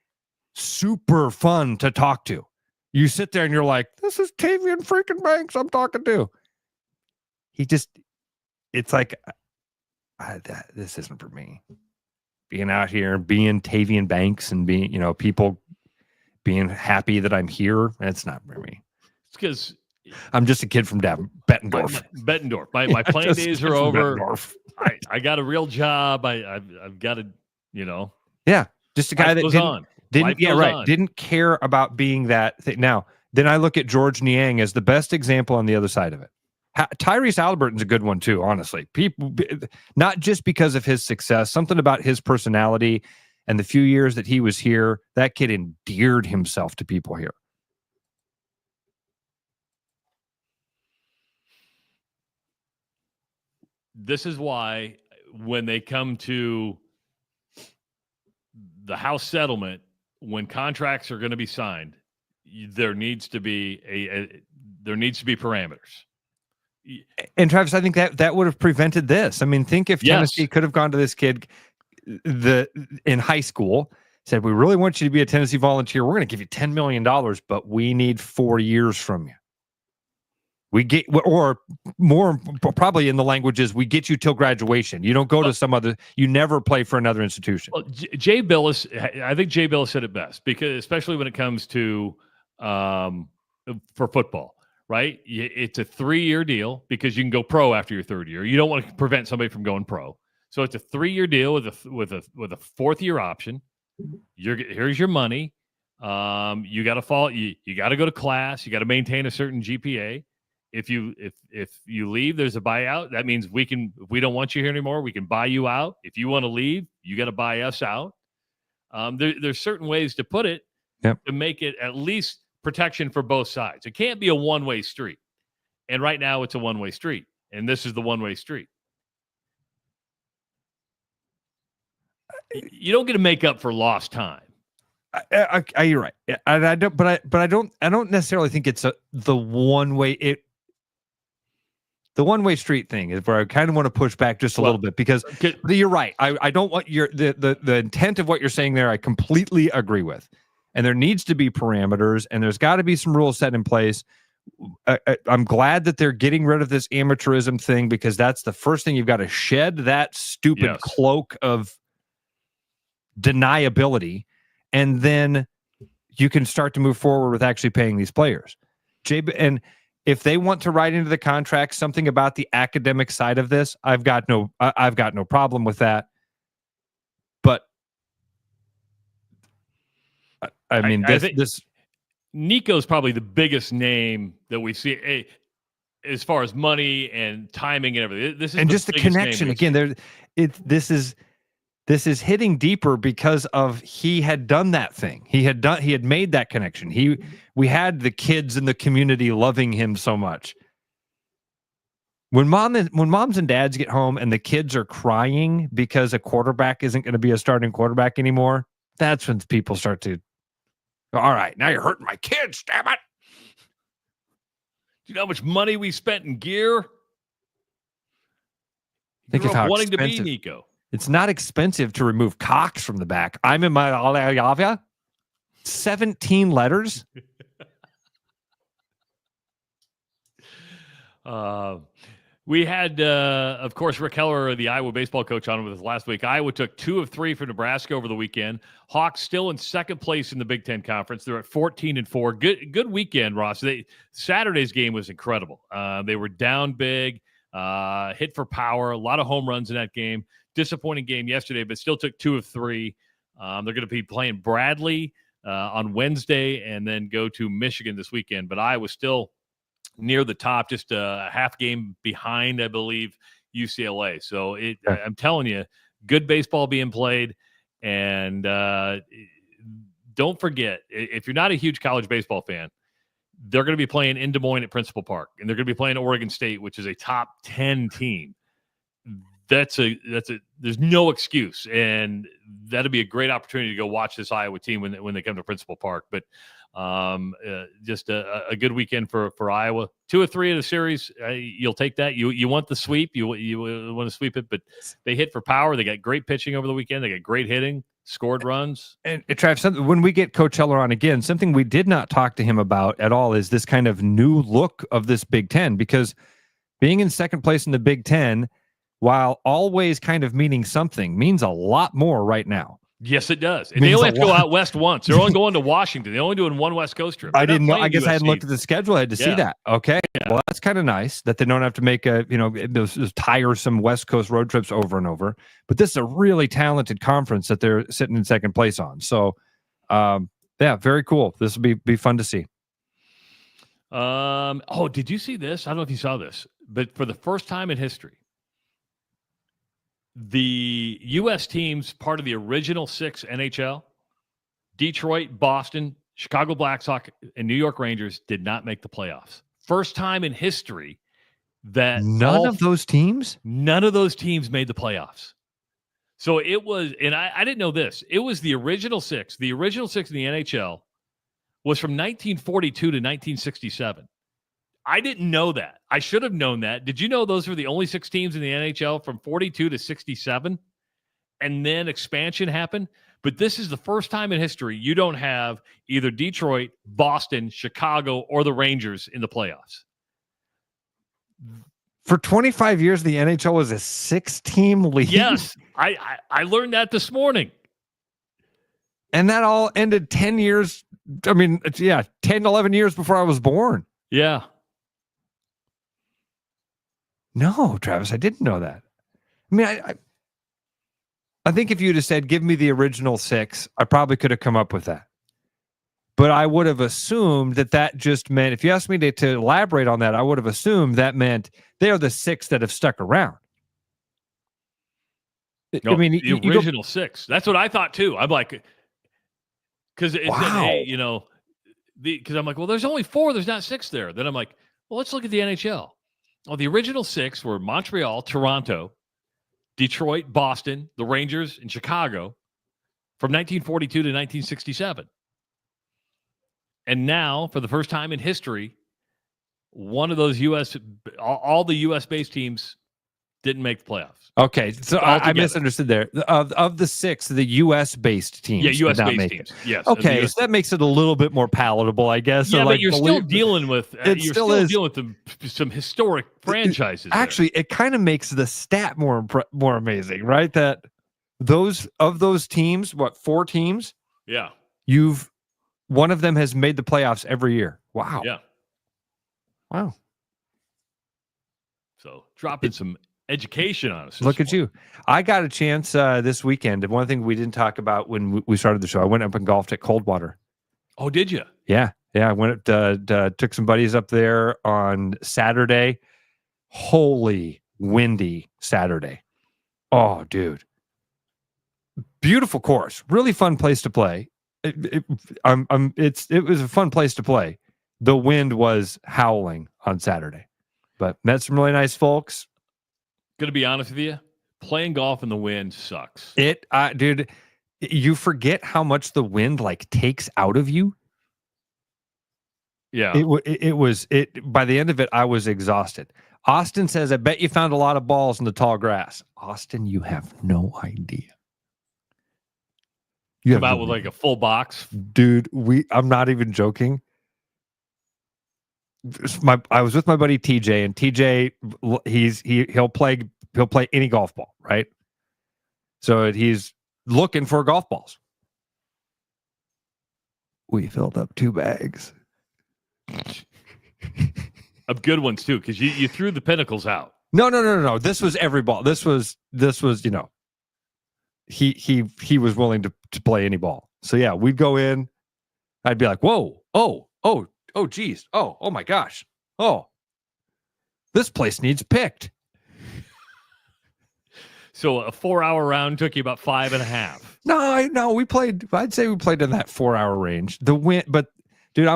super fun to talk to. You sit there and you're like, this is Tavian freaking Banks I'm talking to. It's like, this isn't for me. Being out here, being Tavian Banks and being, people being happy that I'm here, that's not for me. It's because I'm just a kid from Bettendorf. Bettendorf. My playing days are over. I got a real job. I've got to, Yeah, just a guy that didn't care about being that thing. Now, then I look at George Niang as the best example on the other side of it. Tyrese Halliburton's a good one too, honestly. People, not just because of his success, something about his personality and the few years that he was here, that kid endeared himself to people here. This is why when they come to the House settlement, when contracts are going to be signed, there needs to be parameters. And Travis, I think that would have prevented this. I mean, think if Tennessee could have gone to this kid in high school, said, we really want you to be a Tennessee Volunteer. We're going to give you $10 million, but we need 4 years from you. We get, or more probably in the language is, we get you till graduation. You don't go to some other, you never play for another institution. Well, Jay Billis, I think Jay Billis said it best, because especially when it comes to for football, right? It's a 3-year deal because you can go pro after your 3rd year. You don't want to prevent somebody from going pro. So it's a 3-year deal with a 4th year option. Here's your money. You got to follow. You got to go to class. You got to maintain a certain GPA. If you leave, there's a buyout. That means if we don't want you here anymore, we can buy you out. If you want to leave, you got to buy us out. There's certain ways to put it to make it at least protection for both sides. It can't be a one-way street. And right now it's a one-way street. And this is the one-way street. You don't get to make up for lost time. You're right. I don't necessarily think it's the one-way. The one-way street thing is where I kind of want to push back just a little bit, because you're right. I don't want the intent of what you're saying there. I completely agree with, and there needs to be parameters, and there's got to be some rules set in place. I'm glad that they're getting rid of this amateurism thing, because that's the first thing you've got to shed, that stupid cloak of deniability, and then you can start to move forward with actually paying these players. And if they want to write into the contract something about the academic side of this, I've got no problem with that. But I mean, I think Nico's probably the biggest name that we see as far as money and timing and everything. This is and just the connection again. This is hitting deeper because of he had done that thing. He had made that connection. We had the kids in the community loving him so much. When moms and dads get home and the kids are crying because a quarterback isn't going to be a starting quarterback anymore, that's when people start to, all right, now you're hurting my kids, damn it. Do you know how much money we spent in gear? Think of how wanting expensive, to be Nico. It's not expensive to remove Cox from the back. I'm in my Iamaleava. 17 letters. We had, of course, Rick Heller, the Iowa baseball coach, on with us last week. Iowa took 2 of 3 for Nebraska over the weekend. Hawks still in second place in the Big Ten Conference. They're at 14-4. Good weekend, Ross. Saturday's game was incredible. They were down big, hit for power, a lot of home runs in that game. Disappointing game yesterday, but still took 2 of 3. They're going to be playing Bradley on Wednesday and then go to Michigan this weekend. But Iowa still near the top, just a half game behind, I believe, UCLA. So I'm telling you, good baseball being played. And don't forget, if you're not a huge college baseball fan, they're going to be playing in Des Moines at Principal Park, and they're going to be playing Oregon State, which is a top 10 team. There's no excuse, and that'll be a great opportunity to go watch this Iowa team when they come to Principal Park. But just a good weekend for Iowa. 2 or 3 of the series, you'll take that. You want the sweep, you want to sweep it, but they hit for power. They got great pitching over the weekend. They got great hitting, scored runs. And Trav, when we get Coach Heller on again, something we did not talk to him about at all is this kind of new look of this Big Ten, because being in second place in the Big Ten, while always kind of meaning something, means a lot more right now. Yes, it does. And they only have to go out west once. They're only going to Washington. They're only doing one West Coast trip. I didn't know. I guess I hadn't looked at the schedule. I had to see that. Okay. Yeah. Well, that's kind of nice that they don't have to make those tiresome West Coast road trips over and over. But this is a really talented conference that they're sitting in second place on. So, very cool. This will be fun to see. Did you see this? I don't know if you saw this, but for the first time in history, the U.S. teams, part of the original 6 NHL, Detroit, Boston, Chicago Blackhawks, and New York Rangers did not make the playoffs. First time in history that none of those teams made the playoffs. So it was, and I didn't know this, it was the original 6. The original 6 in the NHL was from 1942 to 1967. I didn't know that. I should have known that. Did you know those were the only 6 teams in the NHL from 42 to 67? And then expansion happened. But this is the first time in history you don't have either Detroit, Boston, Chicago, or the Rangers in the playoffs. For 25 years, the NHL was a 6-team league. Yes, I learned that this morning. And that all ended 10 years. 10, 11 years before I was born. Yeah. No, Travis, I didn't know that. I mean, I think if you'd have said, give me the original 6, I probably could have come up with that. But I would have assumed that just meant, if you asked me to elaborate on that, I would have assumed that meant they are the 6 that have stuck around. No, the original 6. That's what I thought too. I'm like, because it said, hey, because I'm like, well, there's only 4. There's not 6 there. Then I'm like, well, let's look at the NHL. Well, the original 6 were Montreal, Toronto, Detroit, Boston, the Rangers, and Chicago from 1942 to 1967. And now, for the first time in history, one of those all the U.S.-based teams didn't make the playoffs. Okay, so I misunderstood there. Of the 6, the U.S.-based teams. Yeah, U.S.-based teams. Yes. Okay, so that makes it a little bit more palatable, I guess. Yeah, so but you're still dealing with some historic franchises. Actually, it kind of makes the stat more amazing, right? That those teams, 4 teams? Yeah. One of them has made the playoffs every year. Wow. Yeah. Wow. So dropping some education on us. Look at you. I got a chance this weekend. And one thing we didn't talk about when we started the show, I went up and golfed at Coldwater. Oh, did you? Yeah. I went up, took some buddies up there on Saturday. Holy windy Saturday. Oh, dude. Beautiful course. Really fun place to play. It was a fun place to play. The wind was howling on Saturday, but met some really nice folks. Going to be honest with you, playing golf in the wind sucks. Dude, you forget how much the wind takes out of you. Yeah. It was by the end of it, I was exhausted. Austin says, I bet you found a lot of balls in the tall grass. Austin, you have no idea. You Come out with like a full box. Dude, I'm not even joking. I was with my buddy TJ, and TJ, he'll play any golf ball, right? So he's looking for golf balls. We filled up 2 bags Of good ones too, because you threw the pinnacles out. No. This was every ball. This was, he was willing to play any ball. So yeah, we'd go in. I'd be like, whoa, geez. Oh my gosh. Oh, this place needs picked. So a 4-hour round took you about 5.5. No, I'd say we played in that 4-hour range. The wind, but dude,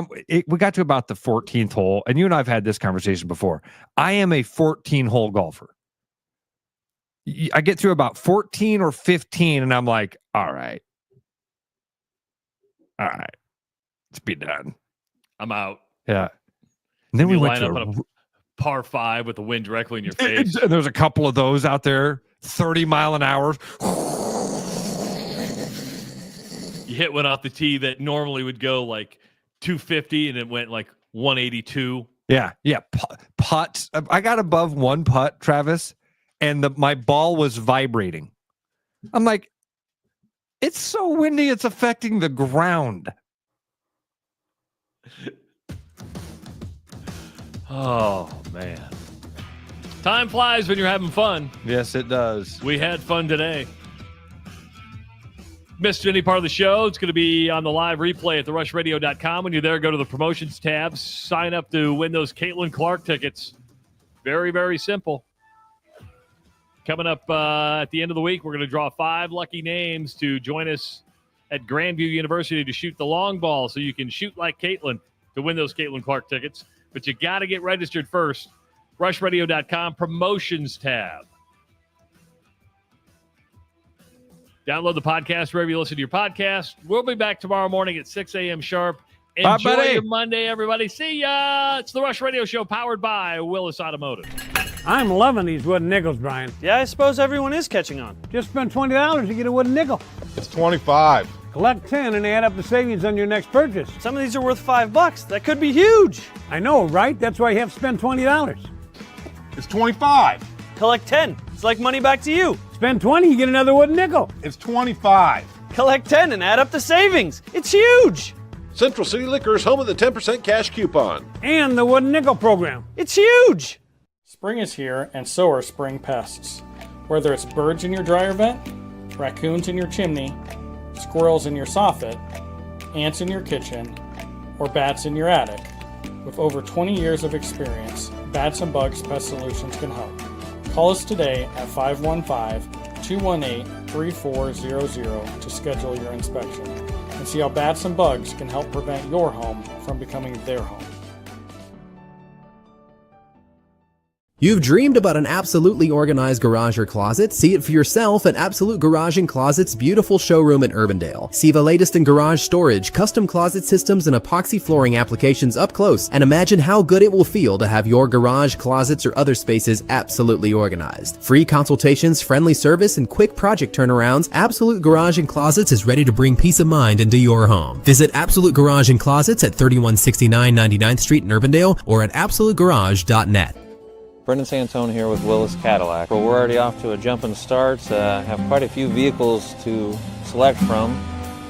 we got to about the 14th hole, and you and I've had this conversation before. I am a 14-hole golfer. I get through about 14 or 15, and I'm like, all right, let's be done. I'm out. Yeah. And then we went line to up on a par 5 with the wind directly in your face. And there's a couple of those out there, 30 mile an hour. You hit one off the tee that normally would go like 250, and it went like 182. Yeah. Putts. I got above 1 putt, Travis, and my ball was vibrating. I'm like, it's so windy, it's affecting the ground. Oh, man. Time flies when you're having fun. Yes, it does. We had fun today. Missed any part of the show, it's going to be on the live replay at therushradio.com. When you're there, go to the promotions tab, sign up to win those Caitlin Clark tickets. Very, very simple. Coming up at the end of the week, we're going to draw 5 lucky names to join us at Grandview University to shoot the long ball, so you can shoot like Caitlin to win those Caitlin Clark tickets. But you got to get registered first. Rushradio.com, promotions tab. Download the podcast wherever you listen to your podcast. We'll be back tomorrow morning at 6 a.m. sharp. Enjoy your Monday, everybody. See ya. It's the Rush Radio Show powered by Willis Automotive. I'm loving these wooden nickels, Brian. Yeah, I suppose everyone is catching on. Just spend $20 to get a wooden nickel. It's 25. Collect 10 and add up the savings on your next purchase. Some of these are worth $5. That could be huge. I know, right? That's why you have to spend $20. It's 25. Collect 10. It's like money back to you. Spend 20, you get another wooden nickel. It's 25. Collect 10 and add up the savings. It's huge. Central City Liquors, home of the 10% cash coupon. And the wooden nickel program. It's huge. Spring is here, and so are spring pests. Whether it's birds in your dryer vent, raccoons in your chimney, squirrels in your soffit, ants in your kitchen, or bats in your attic, with over 20 years of experience, Bats and Bugs Pest Solutions can help. Call us today at 515-218-3400 to schedule your inspection and see how Bats and Bugs can help prevent your home from becoming their home. You've dreamed about an absolutely organized garage or closet? See it for yourself at Absolute Garage & Closet's beautiful showroom in Urbandale. See the latest in garage storage, custom closet systems, and epoxy flooring applications up close, and imagine how good it will feel to have your garage, closets, or other spaces absolutely organized. Free consultations, friendly service, and quick project turnarounds, Absolute Garage & Closets is ready to bring peace of mind into your home. Visit Absolute Garage & Closets at 3169 99th Street in Urbandale or at absolutegarage.net. Brendan Santone here with Willis Cadillac. Well, we're already off to a jumping start. Have quite a few vehicles to select from.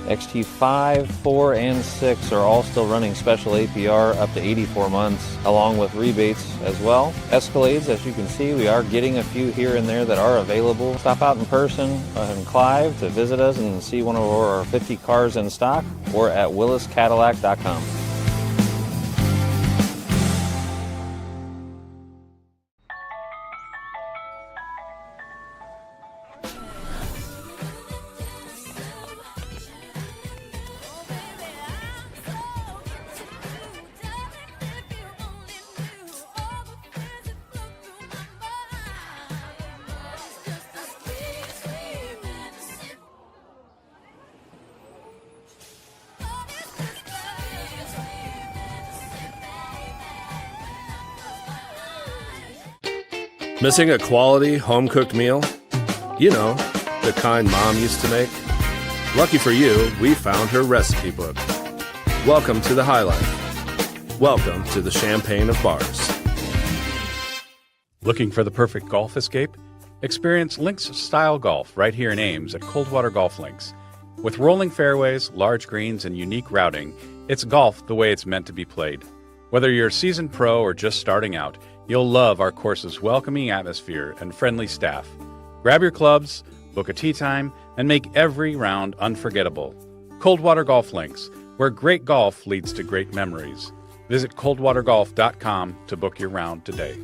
XT5, 4, and 6 are all still running special APR up to 84 months, along with rebates as well. Escalades, as you can see, we are getting a few here and there that are available. Stop out in person in Clive to visit us and see one of our 50 cars in stock, or at williscadillac.com. Missing a quality home-cooked meal? You know, the kind Mom used to make? Lucky for you, we found her recipe book. Welcome to the High Life. Welcome to the Champagne of Bars. Looking for the perfect golf escape? Experience links-style golf right here in Ames at Coldwater Golf Links. With rolling fairways, large greens, and unique routing, it's golf the way it's meant to be played. Whether you're a seasoned pro or just starting out, you'll love our course's welcoming atmosphere and friendly staff. Grab your clubs, book a tee time, and make every round unforgettable. Coldwater Golf Links, where great golf leads to great memories. Visit coldwatergolf.com to book your round today.